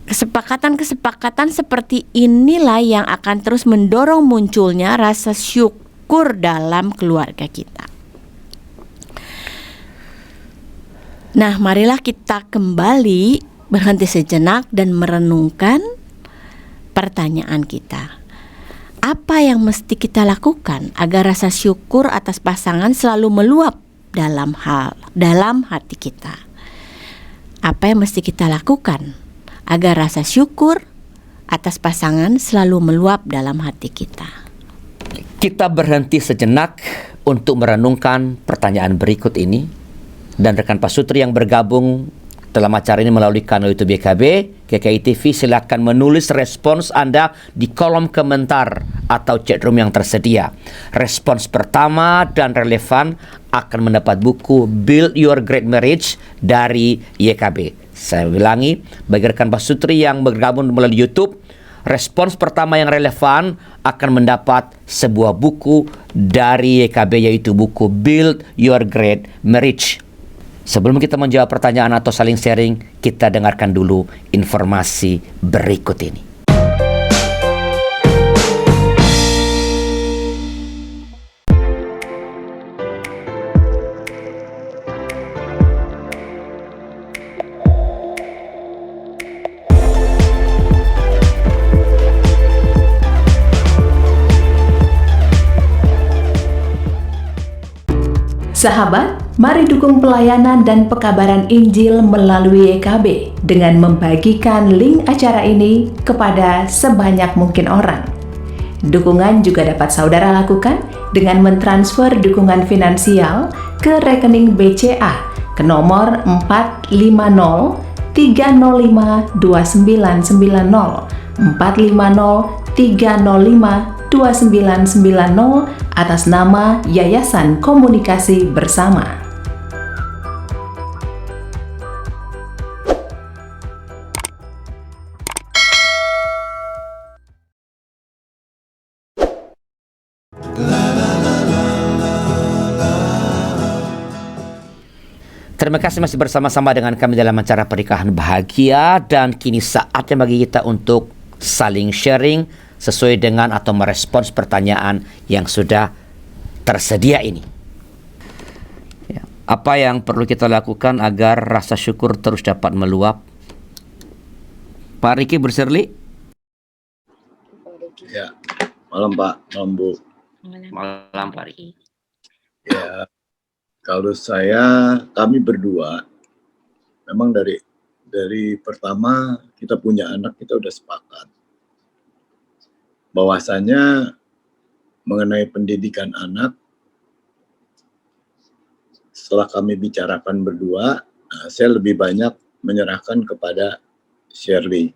Kesepakatan seperti inilah yang akan terus mendorong munculnya rasa syukur dalam keluarga kita. Nah, marilah kita kembali berhenti sejenak dan merenungkan pertanyaan kita. Apa yang mesti kita lakukan agar rasa syukur atas pasangan selalu meluap dalam hati kita? Apa yang mesti kita lakukan agar rasa syukur atas pasangan selalu meluap dalam hati kita? Kita berhenti sejenak untuk merenungkan pertanyaan berikut ini. Dan rekan Pak Sutri yang bergabung dalam acara ini melalui kanal YouTube BKB, GKI TV, silakan menulis respons Anda di kolom komentar atau chatroom yang tersedia. Respons pertama dan relevan akan mendapat buku Build Your Great Marriage dari YKB. Saya ulangi, bagi rekan Pak Sutri yang bergabung melalui YouTube, respons pertama yang relevan akan mendapat sebuah buku dari YKB, yaitu buku Build Your Great Marriage. Sebelum kita menjawab pertanyaan atau saling sharing, kita dengarkan dulu informasi berikut ini. Sahabat, mari dukung pelayanan dan pekabaran Injil melalui YKB dengan membagikan link acara ini kepada sebanyak mungkin orang. Dukungan juga dapat saudara lakukan dengan mentransfer dukungan finansial ke rekening BCA ke nomor 450 305 2990 450 305 2990 atas nama Yayasan Komunikasi Bersama. Terima kasih masih bersama-sama dengan kami dalam acara Pernikahan Bahagia, dan kini saatnya bagi kita untuk saling sharing sesuai dengan atau merespons pertanyaan yang sudah tersedia ini. Ya, apa yang perlu kita lakukan agar rasa syukur terus dapat meluap? Pak Riki Berserli. Ya, malam Pak, malam Bu. Malam Pak Riki. Ya, kalau kami berdua, memang dari pertama kita punya anak, kita udah sepakat bahwasanya mengenai pendidikan anak, setelah kami bicarakan berdua, saya lebih banyak menyerahkan kepada Shirley.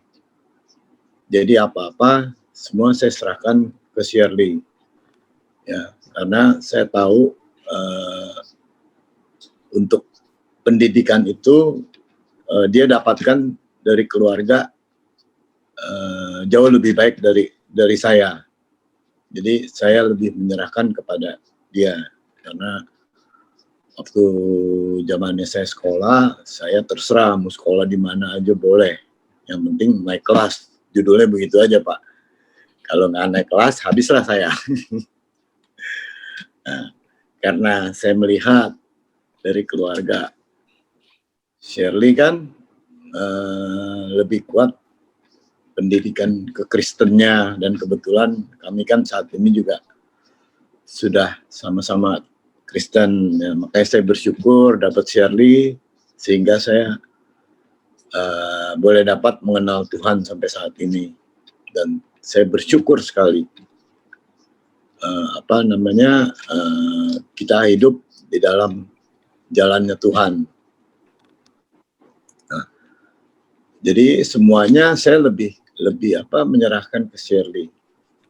Jadi apa-apa semua saya serahkan ke Shirley. Ya, karena saya tahu untuk pendidikan itu dia dapatkan dari keluarga jauh lebih baik dari saya. Jadi saya lebih menyerahkan kepada dia, karena waktu zamannya saya sekolah, saya terserah mau sekolah di mana aja boleh, yang penting naik kelas. Judulnya begitu aja Pak. Kalau nggak naik kelas, habislah saya. Nah, karena saya melihat dari keluarga Shirley kan lebih kuat pendidikan kekristennya, dan kebetulan kami kan saat ini juga sudah sama-sama Kristen, ya, makanya saya bersyukur dapat Shirley sehingga saya boleh dapat mengenal Tuhan sampai saat ini, dan saya bersyukur sekali kita hidup di dalam jalannya Tuhan. Nah, jadi semuanya saya lebih menyerahkan ke Shirley.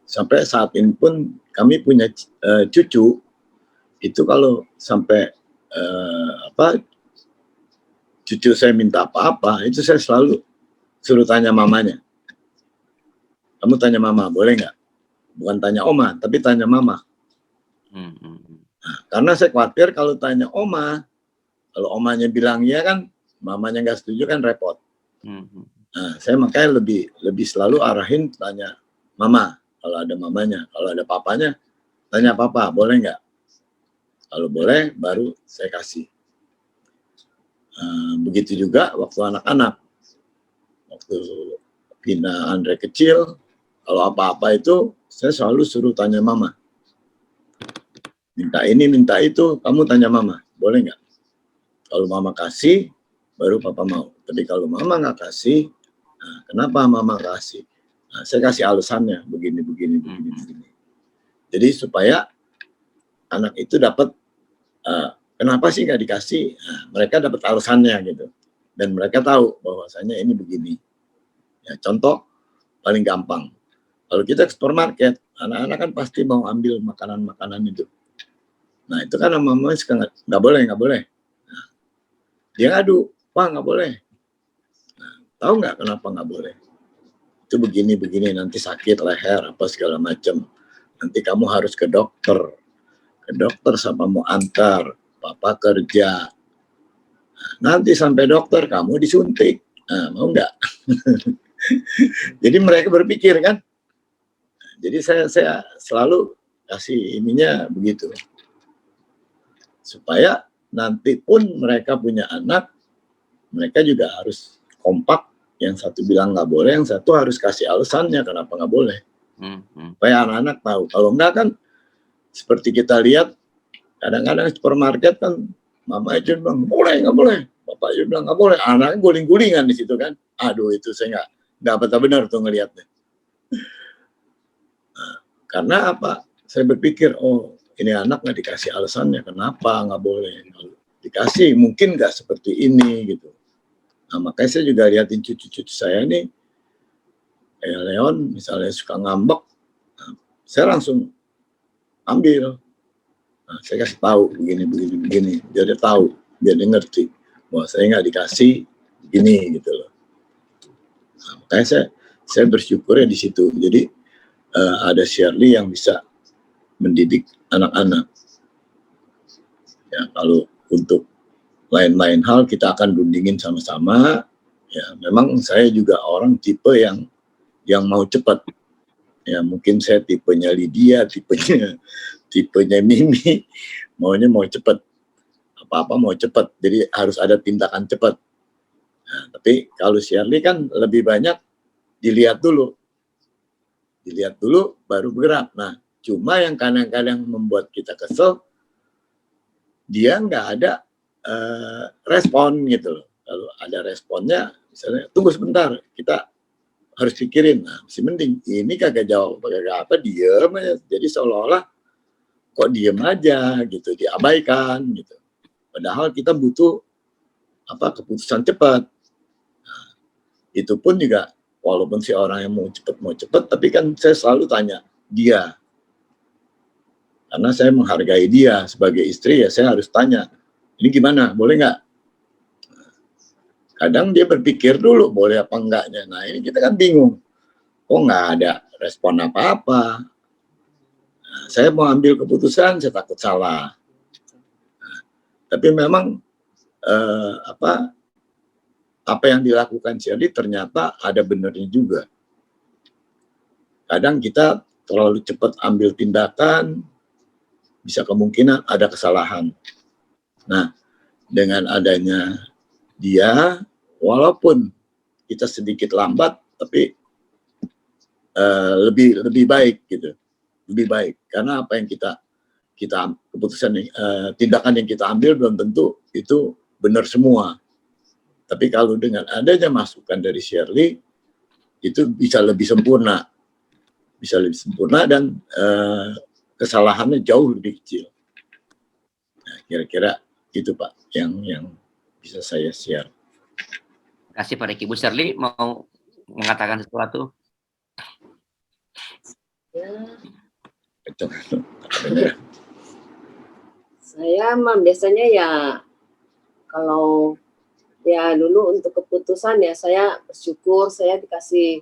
Sampai saat ini pun kami punya cucu, itu kalau sampai cucu saya minta apa-apa, itu saya selalu suruh tanya mamanya. Kamu tanya mama, boleh nggak? Bukan tanya oma, tapi tanya mama. Nah, karena saya khawatir kalau tanya oma, kalau omanya bilang iya kan, mamanya nggak setuju kan repot. Nah, saya makanya lebih selalu arahin tanya mama kalau ada mamanya, kalau ada papanya tanya papa, boleh nggak? Kalau boleh baru saya kasih. Begitu juga waktu anak-anak, waktu Vina Andre kecil, kalau apa-apa itu saya selalu suruh tanya mama. Minta ini, minta itu, kamu tanya mama, boleh nggak? Kalau mama kasih, baru papa mau. Tapi kalau mama nggak kasih, nah, kenapa mama kasih? Nah, saya kasih alasannya, begini. Jadi supaya anak itu dapat, kenapa sih nggak dikasih? Nah, mereka dapat alasannya gitu. Dan mereka tahu bahwasanya ini begini. Ya, contoh paling gampang. Kalau kita ke supermarket, anak-anak kan pasti mau ambil makanan-makanan itu. Nah, itu kan mamanya suka nggak boleh. Nah, dia ngadu, wah nggak boleh. Nah, tahu nggak kenapa nggak boleh? Itu begini, nanti sakit leher, apa segala macam. Nanti kamu harus ke dokter. Ke dokter sama mau antar, papa kerja. Nah, nanti sampai dokter kamu disuntik. Nah, mau nggak? Jadi mereka berpikir kan. Jadi saya selalu kasih ininya begitu. Supaya nanti pun mereka punya anak, mereka juga harus kompak. Yang satu bilang nggak boleh, yang satu harus kasih alasannya kenapa nggak boleh. Supaya anak-anak tahu. Kalau enggak kan, seperti kita lihat Kadang-kadang di supermarket kan, mama aja bilang, nggak boleh. Bapak aja bilang, nggak boleh. Anaknya guling-gulingan di situ kan. Aduh, itu saya nggak benar tuh ngelihatnya. Nah, karena apa? Saya berpikir, oh ini anak nggak dikasih alasannya, kenapa nggak boleh. Kalau dikasih, mungkin nggak seperti ini gitu. Nah, makanya saya juga lihatin cucu-cucu saya nih, kayak Leon misalnya suka ngambek, nah, saya langsung ambil. Nah, saya kasih tahu begini, biar dia tahu, biar dia ngerti bahwa saya nggak dikasih begini gitu loh. Nah, makanya saya bersyukurnya di situ. Jadi ada Shirley yang bisa mendidik anak-anak. Ya, kalau untuk lain-lain hal kita akan rundingin sama-sama. Ya, memang saya juga orang tipe yang mau cepat. Ya, mungkin saya tipenya Lydia, tipenya Mimi, maunya mau cepat. Apa-apa mau cepat. Jadi harus ada tindakan cepat. Nah, tapi kalau Shirley kan lebih banyak dilihat dulu baru bergerak. Nah, cuma yang kadang-kadang membuat kita kesel, dia nggak ada respon gitu loh. Kalau ada responnya, misalnya tunggu sebentar, kita harus pikirin. Nah, masih mending ini kagak jawab, kagak apa, diem aja. Jadi seolah-olah kok diem aja gitu, diabaikan gitu. Padahal kita butuh keputusan cepat. Nah, itu pun juga walaupun si orang yang mau cepat, tapi kan saya selalu tanya dia. Karena saya menghargai dia sebagai istri, ya saya harus tanya, ini gimana, boleh nggak? Kadang dia berpikir dulu, boleh apa enggaknya. Nah, ini kita kan bingung. Kok nggak ada respon apa-apa? Nah, saya mau ambil keputusan, saya takut salah. Nah, tapi memang apa yang dilakukan Shirley ternyata ada benernya juga. Kadang kita terlalu cepat ambil tindakan, bisa kemungkinan ada kesalahan. Nah, dengan adanya dia, walaupun kita sedikit lambat, tapi lebih baik gitu, lebih baik. Karena apa yang kita keputusan, tindakan yang kita ambil belum tentu itu benar semua. Tapi kalau dengan adanya masukan dari Shirley, itu bisa lebih sempurna, dan kesalahannya jauh lebih kecil. Nah, kira-kira itu Pak yang bisa saya share. Terima kasih Pak Riki. Bu Shirley mau mengatakan sesuatu? Saya biasanya ya kalau ya dulu untuk keputusan ya saya bersyukur saya dikasih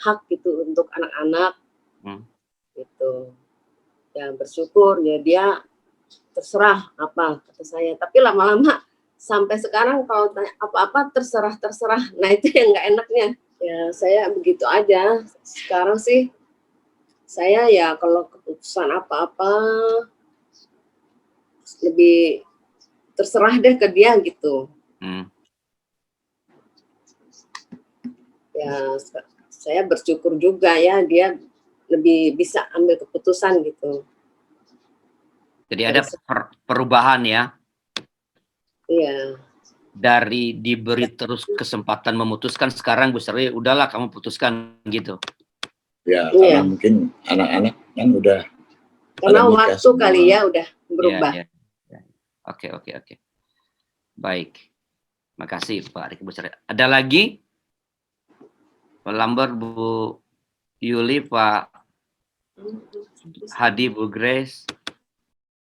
hak gitu untuk anak-anak gitu. Ya bersyukur ya dia terserah apa kata saya. Tapi lama-lama sampai sekarang kalau tanya apa-apa terserah. Nah itu yang nggak enaknya. Ya saya begitu aja. Sekarang sih saya ya kalau keputusan apa-apa lebih terserah deh ke dia gitu. Ya saya bersyukur juga ya dia lebih bisa ambil keputusan gitu. Jadi ada perubahan ya? Iya. Dari diberi terus kesempatan memutuskan, sekarang Bu Shirley udahlah kamu putuskan gitu. Ya, karena mungkin anak-anak kan udah. Karena waktu kali ya udah berubah. Ya. Oke. Baik. Makasih Pak Riki, Bu Shirley. Ada lagi? Pak Lambert, Bu Yuli, Pak Hadi, Bu Grace.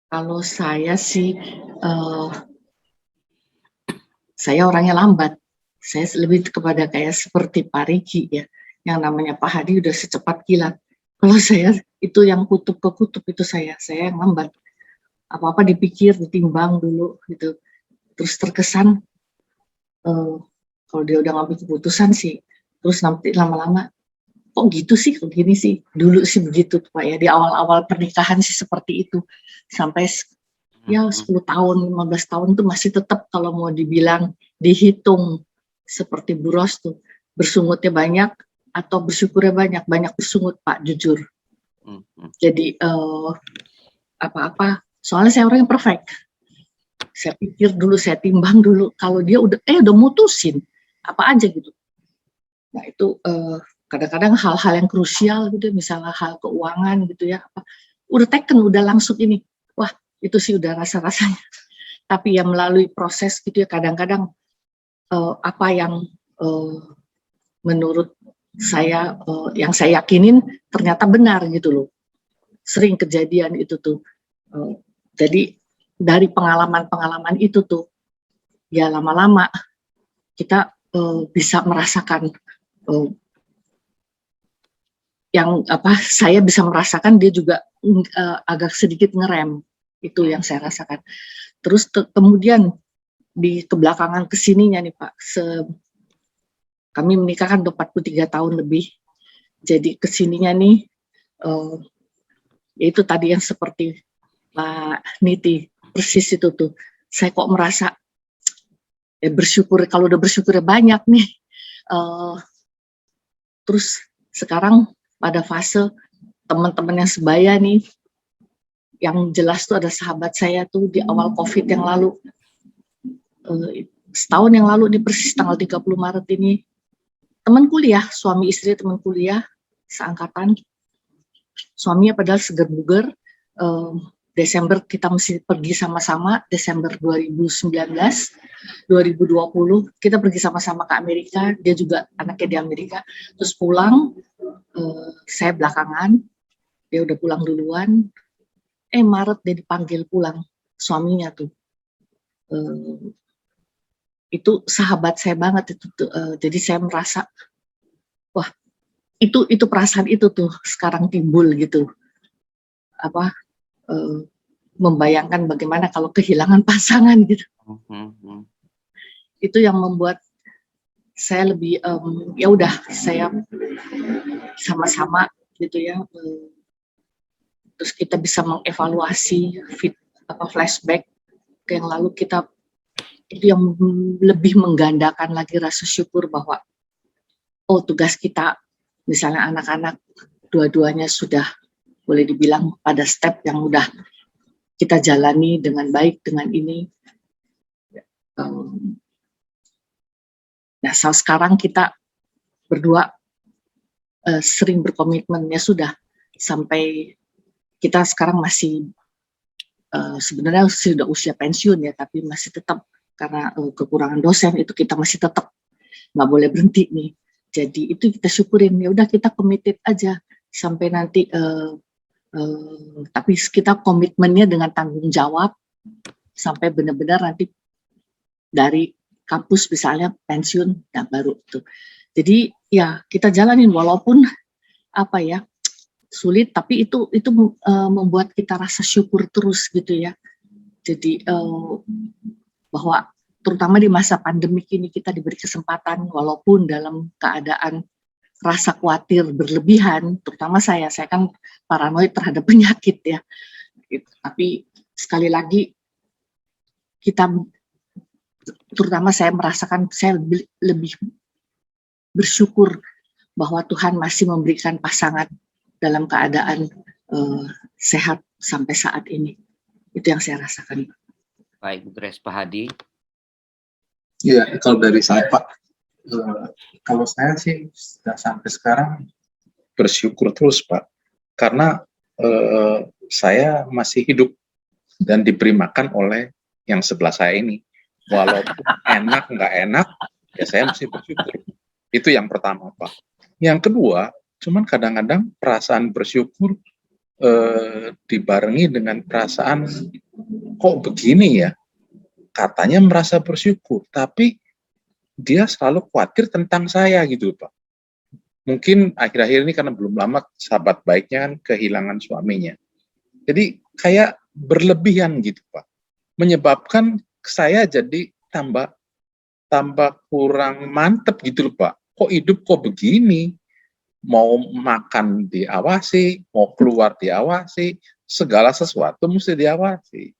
Kalau saya sih, saya orangnya lambat. Saya lebih kepada kayak seperti Pak Riki ya. Yang namanya Pak Hadi udah secepat kilat. Kalau saya itu yang kutub ke kutub itu saya yang lambat. Apa-apa dipikir, ditimbang dulu gitu. Terus terkesan kalau dia udah ngambil keputusan sih, terus nanti lama-lama kok gitu sih, kok gini sih. Dulu sih begitu Pak ya, di awal-awal pernikahan sih seperti itu. Sampai ya 10 tahun, 15 tahun tuh masih tetap kalau mau dibilang dihitung seperti Bu Ros tuh, bersungutnya banyak atau bersyukurnya banyak bersungut Pak, jujur. Jadi apa-apa Soalnya saya orang yang perfect. Saya pikir dulu, saya timbang dulu. Kalau dia udah mutusin apa aja gitu. Nah itu kadang-kadang hal-hal yang krusial gitu, misalnya hal keuangan gitu ya, udah taken, udah langsung ini. Wah itu sih udah rasa-rasanya. Tapi ya melalui proses gitu ya, kadang-kadang apa yang menurut saya yang saya yakinin ternyata benar gitu loh. Sering kejadian itu tuh. Jadi dari pengalaman-pengalaman itu tuh, ya lama-lama kita bisa merasakan yang saya bisa merasakan, dia juga agak sedikit ngerem, itu yang saya rasakan. Terus kemudian di kebelakangan kesininya nih Pak, kami menikah kan 43 tahun lebih, jadi kesininya nih yaitu tadi yang seperti Pak Niti persis itu tuh, saya kok merasa bersyukur, kalau udah bersyukur banyak nih. Terus sekarang pada fase teman-teman yang sebaya nih, yang jelas tuh ada sahabat saya tuh di awal COVID yang lalu, setahun yang lalu di persis tanggal 30 Maret ini, teman kuliah, suami istri teman kuliah seangkatan, suaminya padahal seger buger. Desember kita mesti pergi sama-sama, Desember 2019, 2020 kita pergi sama-sama ke Amerika, dia juga anaknya di Amerika, terus pulang, saya belakangan, dia udah pulang duluan, Maret dia dipanggil pulang, suaminya tuh, itu sahabat saya banget itu tuh, jadi saya merasa, wah itu perasaan itu tuh sekarang timbul gitu, membayangkan bagaimana kalau kehilangan pasangan gitu. Itu yang membuat saya lebih ya udah, saya sama-sama gitu ya, terus kita bisa mengevaluasi flashback ke yang lalu, kita itu yang lebih menggandakan lagi rasa syukur bahwa tugas kita, misalnya anak-anak dua-duanya sudah boleh dibilang pada step yang udah kita jalani dengan baik dengan ini. Nah, sekarang kita berdua sering berkomitmen, ya sudah, sampai kita sekarang masih sebenarnya sudah usia pensiun ya, tapi masih tetap karena kekurangan dosen itu kita masih tetap nggak boleh berhenti nih. Jadi itu kita syukurin, ya udah kita committed aja sampai nanti. Tapi kita komitmennya dengan tanggung jawab sampai benar-benar nanti dari kampus misalnya pensiun, nah baru itu. Jadi ya kita jalanin walaupun sulit, tapi itu membuat kita rasa syukur terus gitu ya. Jadi bahwa terutama di masa pandemik ini kita diberi kesempatan walaupun dalam keadaan rasa khawatir berlebihan, terutama saya kan paranoid terhadap penyakit ya. Tapi sekali lagi kita, terutama saya merasakan saya lebih bersyukur bahwa Tuhan masih memberikan pasangan dalam keadaan sehat sampai saat ini. Itu yang saya rasakan. Baik, Bu Grace, Pak Hadi. Iya, kalau dari saya Pak, kalau saya sih sudah sampai sekarang bersyukur terus Pak, karena saya masih hidup dan diberi makan oleh yang sebelah saya ini. Walaupun enak nggak enak, ya saya masih bersyukur. Itu yang pertama Pak. Yang kedua, cuman kadang-kadang perasaan bersyukur dibarengi dengan perasaan kok begini ya. Katanya merasa bersyukur, tapi dia selalu khawatir tentang saya gitu Pak. Mungkin akhir-akhir ini karena belum lama sahabat baiknya kan kehilangan suaminya. Jadi kayak berlebihan gitu Pak. Menyebabkan saya jadi tambah kurang mantep gitu loh Pak. Kok hidup kok begini? Mau makan diawasi, mau keluar diawasi, segala sesuatu mesti diawasi.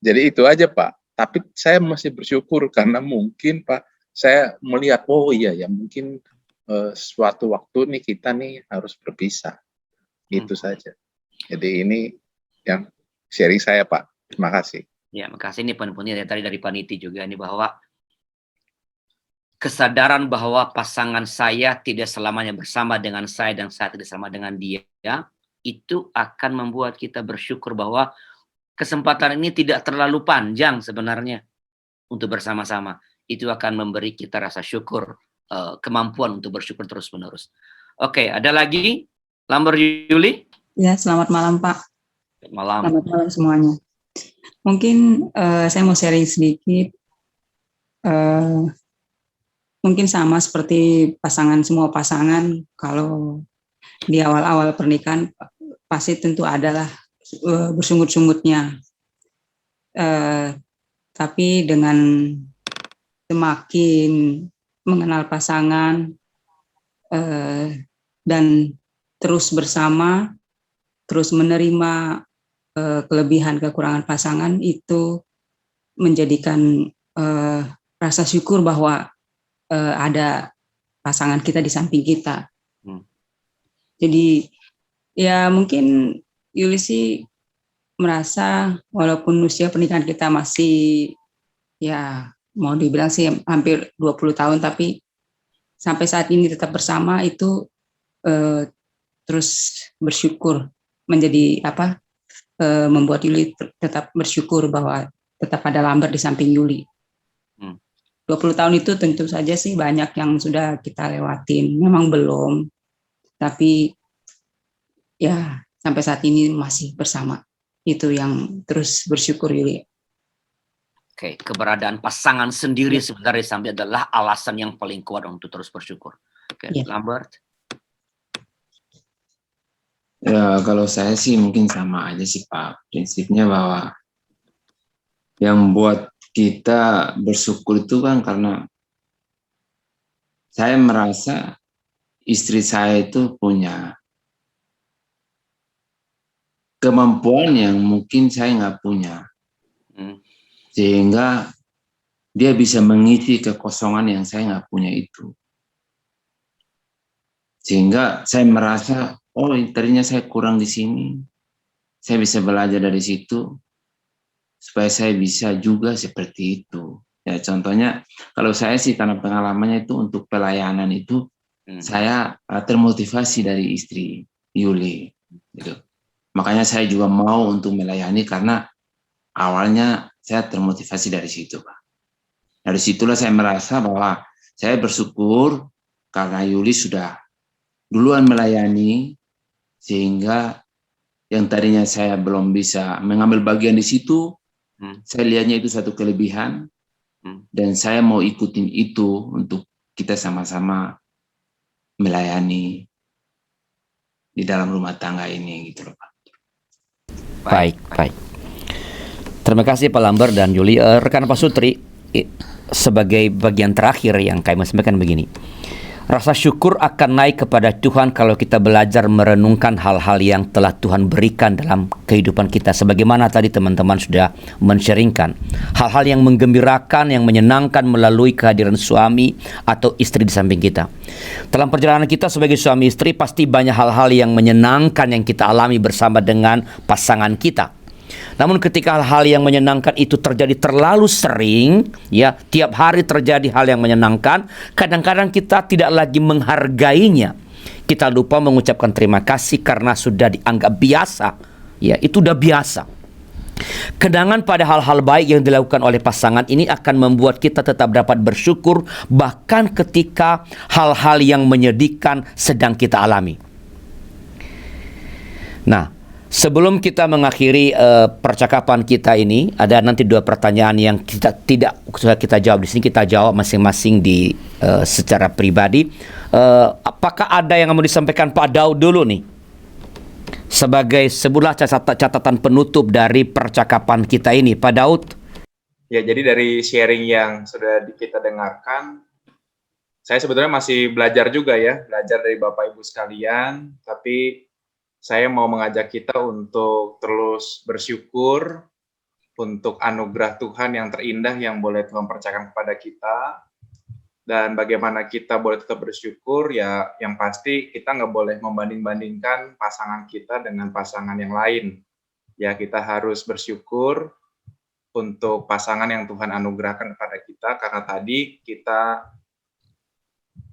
Jadi itu aja Pak. Tapi saya masih bersyukur karena mungkin Pak, saya melihat, oh iya ya mungkin suatu waktu nih kita nih harus berpisah. Itu saja. Jadi ini yang sharing saya Pak. Terima kasih. Ya, makasih. Ini penting tadi dari Paniti juga ini bahwa kesadaran bahwa pasangan saya tidak selamanya bersama dengan saya dan saya tidak sama dengan dia, itu akan membuat kita bersyukur bahwa kesempatan ini tidak terlalu panjang sebenarnya untuk bersama-sama. Itu akan memberi kita rasa syukur, kemampuan untuk bersyukur terus-menerus. Oke, ada lagi? Lamber Yuli? Ya, selamat malam Pak. Malam. Selamat malam semuanya. Mungkin saya mau sharing sedikit. Mungkin sama seperti semua pasangan, kalau di awal-awal pernikahan pasti tentu adalah bersungut-sungutnya. Tapi dengan semakin mengenal pasangan dan terus bersama, terus menerima kelebihan kekurangan pasangan, itu menjadikan rasa syukur bahwa ada pasangan kita di samping kita. Jadi ya mungkin Yuli sih merasa walaupun usia pernikahan kita masih ya mau dibilang sih hampir 20 tahun, tapi sampai saat ini tetap bersama itu terus bersyukur, menjadi membuat Yuli tetap bersyukur bahwa tetap ada Lamber di samping Yuli. 20 tahun itu tentu saja sih banyak yang sudah kita lewatin, memang belum, tapi ya sampai saat ini masih bersama. Itu yang terus bersyukur Yuli. Oke, keberadaan pasangan sendiri sebenarnya sampai adalah alasan yang paling kuat untuk terus bersyukur. Oke, Lambert. Ya, kalau saya sih mungkin sama aja sih Pak. Prinsipnya bahwa yang membuat kita bersyukur itu kan karena saya merasa istri saya itu punya kemampuan yang mungkin saya nggak punya. Sehingga dia bisa mengisi kekosongan yang saya nggak punya itu. Sehingga saya merasa, oh ternyata saya kurang di sini. Saya bisa belajar dari situ, supaya saya bisa juga seperti itu. Ya contohnya, kalau saya sih karena pengalamannya itu untuk pelayanan itu, saya termotivasi dari istri Yuli. Gitu. Makanya saya juga mau untuk melayani karena awalnya saya termotivasi dari situ, Pak. Dari situlah saya merasa bahwa saya bersyukur karena Yuli sudah duluan melayani, sehingga yang tadinya saya belum bisa mengambil bagian di situ, saya lihatnya itu satu kelebihan, dan saya mau ikutin itu untuk kita sama-sama melayani di dalam rumah tangga ini, gitu loh Pak. Baik. Terima kasih Pak Lamber dan Yuli. Rekan Pak Sutri, sebagai bagian terakhir yang kami sampaikan begini. Rasa syukur akan naik kepada Tuhan kalau kita belajar merenungkan hal-hal yang telah Tuhan berikan dalam kehidupan kita. Sebagaimana tadi teman-teman sudah men-sharingkan. Hal-hal yang menggembirakan, yang menyenangkan melalui kehadiran suami atau istri di samping kita. Dalam perjalanan kita sebagai suami istri, pasti banyak hal-hal yang menyenangkan yang kita alami bersama dengan pasangan kita. Namun ketika hal-hal yang menyenangkan itu terjadi terlalu sering, ya, tiap hari terjadi hal yang menyenangkan, kadang-kadang kita tidak lagi menghargainya. Kita lupa mengucapkan terima kasih karena sudah dianggap biasa. Ya, itu udah biasa. Kenangan pada hal-hal baik yang dilakukan oleh pasangan ini akan membuat kita tetap dapat bersyukur bahkan ketika hal-hal yang menyedihkan sedang kita alami. Nah, sebelum kita mengakhiri percakapan kita ini, ada nanti 2 pertanyaan yang kita jawab di sini, kita jawab masing-masing di secara pribadi. Apakah ada yang mau disampaikan Pak Daud dulu nih? Sebagai sebuah catatan penutup dari percakapan kita ini, Pak Daud. Ya, jadi dari sharing yang sudah kita dengarkan, saya sebetulnya masih belajar juga ya, belajar dari Bapak Ibu sekalian, tapi saya mau mengajak kita untuk terus bersyukur untuk anugerah Tuhan yang terindah yang boleh Tuhan percayakan kepada kita. Dan bagaimana kita boleh tetap bersyukur, ya yang pasti kita nggak boleh membanding-bandingkan pasangan kita dengan pasangan yang lain. Ya kita harus bersyukur untuk pasangan yang Tuhan anugerahkan kepada kita, karena tadi kita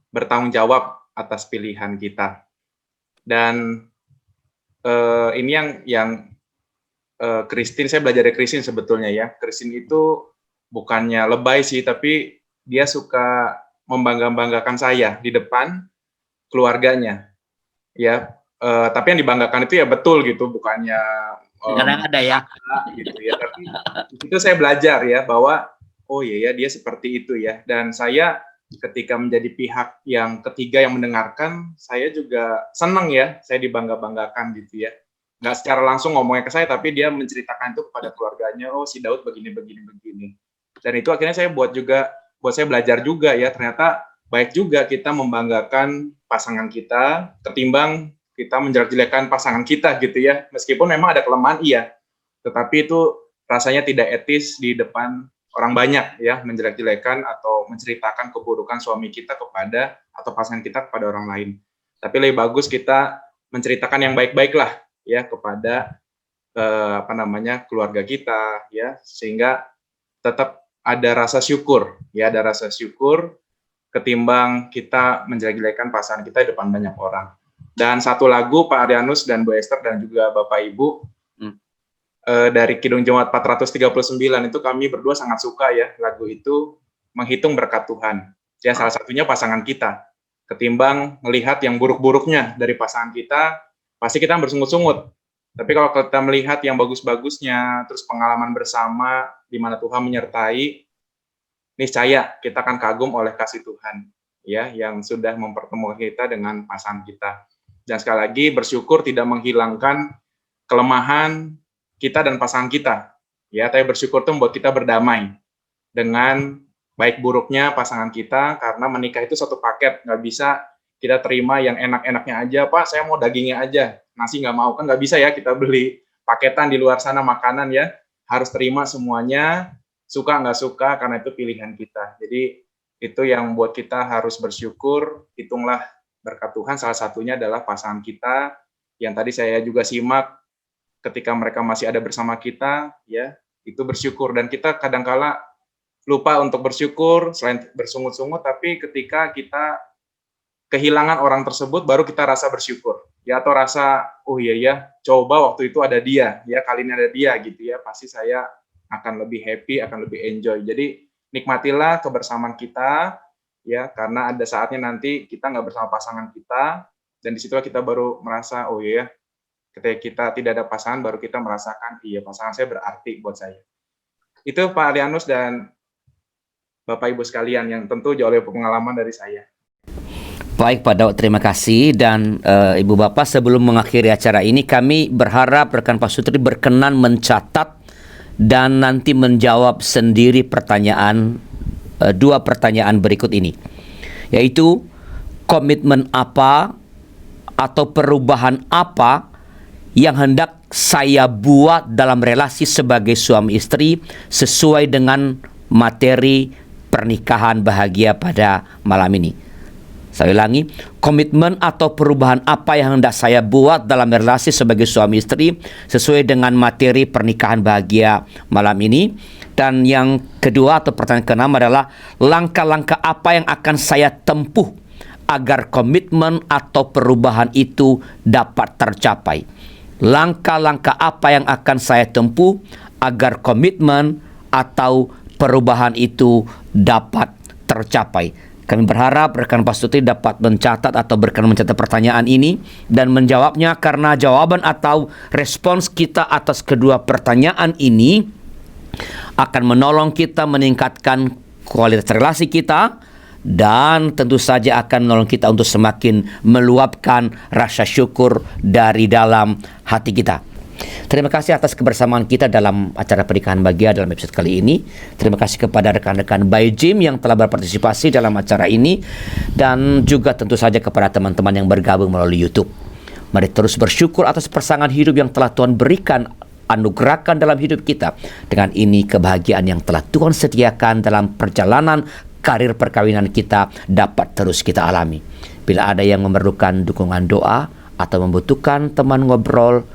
bertanggung jawab atas pilihan kita. Dan ini yang Christine, saya belajar dari Christine sebetulnya ya. Christine itu bukannya lebay sih, tapi dia suka membanggakan saya di depan keluarganya. Ya, tapi yang dibanggakan itu ya betul gitu, bukannya Kadang ada ya. gitu ya. Tapi itu saya belajar ya bahwa oh iya ya, dia seperti itu ya. Dan saya ketika menjadi pihak yang ketiga yang mendengarkan, saya juga senang ya, saya dibangga-banggakan gitu ya. Nggak secara langsung ngomongnya ke saya, tapi dia menceritakan itu kepada keluarganya, oh si Daud begini. Dan itu akhirnya buat saya belajar juga ya, ternyata baik juga kita membanggakan pasangan kita, ketimbang kita menjelek-jelekan pasangan kita gitu ya. Meskipun memang ada kelemahan, iya. Tetapi itu rasanya tidak etis di depan orang banyak ya, menjelek-jelekan atau menceritakan keburukan suami kita kepada atau pasangan kita kepada orang lain. Tapi lebih bagus kita menceritakan yang baik-baik lah ya kepada keluarga kita ya, sehingga tetap ada rasa syukur ya, ada rasa syukur ketimbang kita menjelek-jelekan pasangan kita di depan banyak orang. Dan satu lagu Pak Arianus dan Bu Esther dan juga Bapak Ibu dari Kidung Jemaat 439 itu kami berdua sangat suka ya lagu itu, menghitung berkat Tuhan. Ya salah satunya pasangan kita. Ketimbang melihat yang buruk-buruknya dari pasangan kita, pasti kita bersungut-sungut. Tapi kalau kita melihat yang bagus-bagusnya, terus pengalaman bersama di mana Tuhan menyertai, niscaya kita akan kagum oleh kasih Tuhan ya yang sudah mempertemukan kita dengan pasangan kita. Dan sekali lagi bersyukur tidak menghilangkan kelemahan kita dan pasangan kita. Ya, tapi bersyukur itu membuat kita berdamai dengan baik buruknya pasangan kita, karena menikah itu satu paket, nggak bisa kita terima yang enak-enaknya aja, Pak, saya mau dagingnya aja, nasi nggak mau, kan nggak bisa ya kita beli paketan di luar sana makanan ya, harus terima semuanya, suka nggak suka, karena itu pilihan kita. Jadi itu yang buat kita harus bersyukur, hitunglah berkat Tuhan, salah satunya adalah pasangan kita, yang tadi saya juga simak, ketika mereka masih ada bersama kita, ya itu bersyukur. Dan kita kadangkala lupa untuk bersyukur, selain bersungut-sungut, tapi ketika kita kehilangan orang tersebut, baru kita rasa bersyukur. Ya, atau rasa, oh iya ya, coba waktu itu ada dia, ya kali ini ada dia, gitu ya, pasti saya akan lebih happy, akan lebih enjoy. Jadi, nikmatilah kebersamaan kita, ya, karena ada saatnya nanti kita nggak bersama pasangan kita, dan disitulah kita baru merasa, oh iya, ketika kita tidak ada pasangan, baru kita merasakan, iya pasangan saya berarti buat saya. Itu Pak Arianus dan Bapak Ibu sekalian yang tentu jauh lebih pengalaman dari saya. Baik Pak Daud, terima kasih. Dan Ibu Bapak, sebelum mengakhiri acara ini, kami berharap rekan Pak Sutri berkenan mencatat dan nanti menjawab sendiri pertanyaan, dua pertanyaan berikut ini. Yaitu, komitmen apa atau perubahan apa yang hendak saya buat dalam relasi sebagai suami istri sesuai dengan materi pernikahan bahagia pada malam ini. Saya ulangi, komitmen atau perubahan apa yang hendak saya buat dalam relasi sebagai suami istri sesuai dengan materi pernikahan bahagia malam ini. Dan yang kedua atau pertanyaan keenam adalah langkah-langkah apa yang akan saya tempuh agar komitmen atau perubahan itu dapat tercapai. Langkah-langkah apa yang akan saya tempuh agar komitmen atau perubahan itu dapat tercapai. Kami berharap rekan Pak Sutri dapat mencatat atau berkenan mencatat pertanyaan ini dan menjawabnya, karena jawaban atau respons kita atas kedua pertanyaan ini akan menolong kita meningkatkan kualitas relasi kita, dan tentu saja akan menolong kita untuk semakin meluapkan rasa syukur dari dalam hati kita. Terima kasih atas kebersamaan kita dalam acara pernikahan bahagia dalam episode kali ini. Terima kasih kepada rekan-rekan By Jim yang telah berpartisipasi dalam acara ini, dan juga tentu saja kepada teman-teman yang bergabung melalui YouTube. Mari terus bersyukur atas pasangan hidup yang telah Tuhan berikan, anugerahkan dalam hidup kita. Dengan ini kebahagiaan yang telah Tuhan sediakan dalam perjalanan karir perkawinan kita dapat terus kita alami. Bila ada yang memerlukan dukungan doa atau membutuhkan teman ngobrol,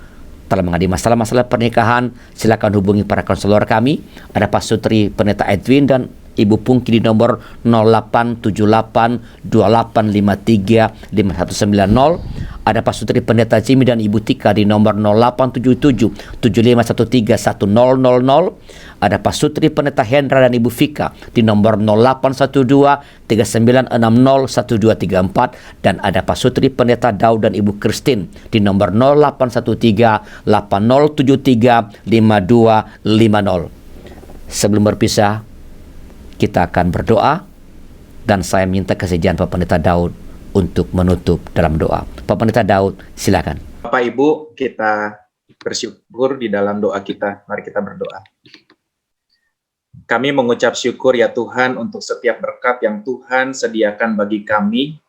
telah menghadapi masalah-masalah pernikahan, silakan hubungi para konselor kami. Ada Pak Sutri Pendeta Edwin dan Ibu Pungki di nomor 087828535190. Ada Pak Sutri Pendeta Jimmy dan Ibu Tika di nomor 087775131000. Ada Pak Sutri Pendeta Hendra dan Ibu Vika di nomor 081239601234. Dan ada Pak Sutri Pendeta Daud dan Ibu Christine di nomor 081380735250. Sebelum berpisah, kita akan berdoa dan saya minta kesediaan Pak Pendeta Daud untuk menutup dalam doa. Pak Pendeta Daud, silakan. Bapak Ibu, kita bersyukur di dalam doa kita. Mari kita berdoa. Kami mengucap syukur ya Tuhan untuk setiap berkat yang Tuhan sediakan bagi kami,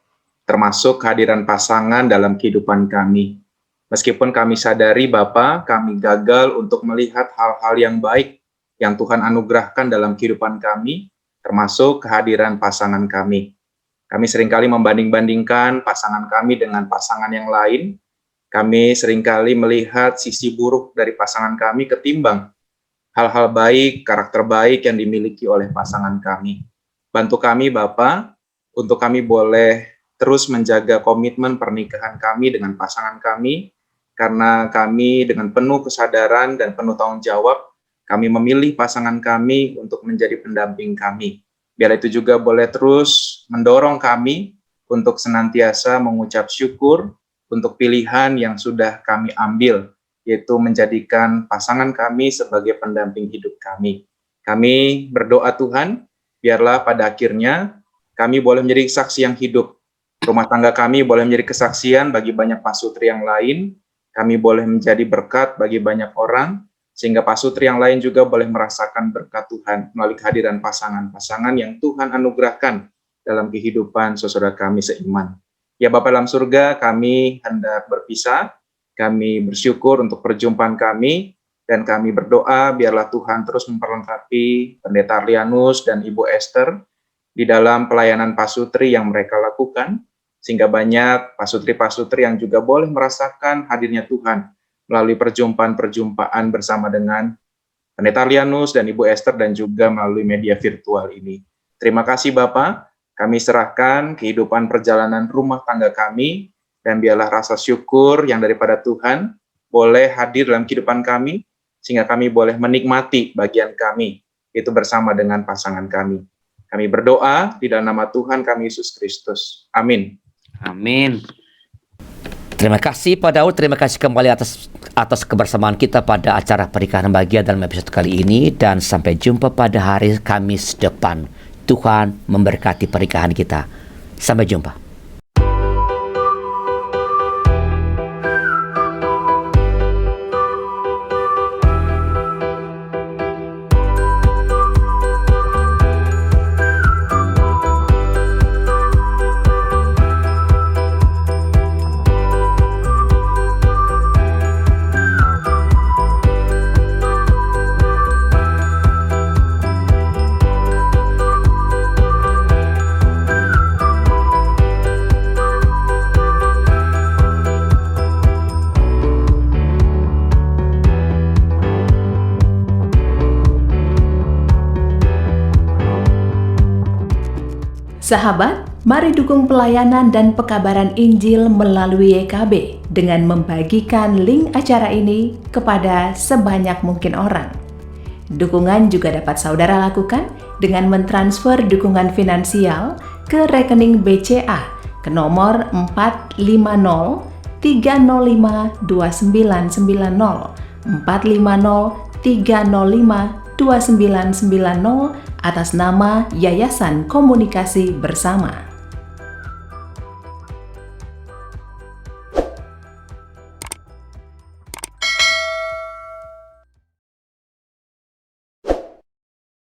termasuk kehadiran pasangan dalam kehidupan kami. Meskipun kami sadari Bapa, kami gagal untuk melihat hal-hal yang baik yang Tuhan anugerahkan dalam kehidupan kami, termasuk kehadiran pasangan kami. Kami seringkali membanding-bandingkan pasangan kami dengan pasangan yang lain. Kami seringkali melihat sisi buruk dari pasangan kami ketimbang hal-hal baik, karakter baik yang dimiliki oleh pasangan kami. Bantu kami Bapa, untuk kami boleh terus menjaga komitmen pernikahan kami dengan pasangan kami, karena kami dengan penuh kesadaran dan penuh tanggung jawab, kami memilih pasangan kami untuk menjadi pendamping kami. Biar itu juga boleh terus mendorong kami untuk senantiasa mengucap syukur untuk pilihan yang sudah kami ambil, yaitu menjadikan pasangan kami sebagai pendamping hidup kami. Kami berdoa Tuhan, biarlah pada akhirnya kami boleh menjadi saksi yang hidup. Rumah tangga kami boleh menjadi kesaksian bagi banyak pasutri yang lain, kami boleh menjadi berkat bagi banyak orang, sehingga pasutri yang lain juga boleh merasakan berkat Tuhan melalui kehadiran pasangan-pasangan yang Tuhan anugerahkan dalam kehidupan saudara kami seiman. Ya Bapa dalam surga, kami hendak berpisah, kami bersyukur untuk perjumpaan kami, dan kami berdoa biarlah Tuhan terus memperlengkapi Pendeta Arlianus dan Ibu Esther di dalam pelayanan pasutri yang mereka lakukan, sehingga banyak pasutri-pasutri yang juga boleh merasakan hadirnya Tuhan melalui perjumpaan-perjumpaan bersama dengan Pendeta Arlianus dan Ibu Esther dan juga melalui media virtual ini. Terima kasih Bapak, kami serahkan kehidupan perjalanan rumah tangga kami, dan biarlah rasa syukur yang daripada Tuhan boleh hadir dalam kehidupan kami, sehingga kami boleh menikmati bagian kami, itu bersama dengan pasangan kami. Kami berdoa di dalam nama Tuhan kami Yesus Kristus. Amin. Amin. Terima kasih Pak Daud, terima kasih kembali atas kebersamaan kita pada acara pernikahan bahagia dalam episode kali ini, dan sampai jumpa pada hari Kamis depan. Tuhan memberkati pernikahan kita. Sampai jumpa. Sahabat, mari dukung pelayanan dan pekabaran Injil melalui YKB dengan membagikan link acara ini kepada sebanyak mungkin orang. Dukungan juga dapat saudara lakukan dengan mentransfer dukungan finansial ke rekening BCA ke nomor 450-305-2990, 450-305-2990 atas nama Yayasan Komunikasi Bersama.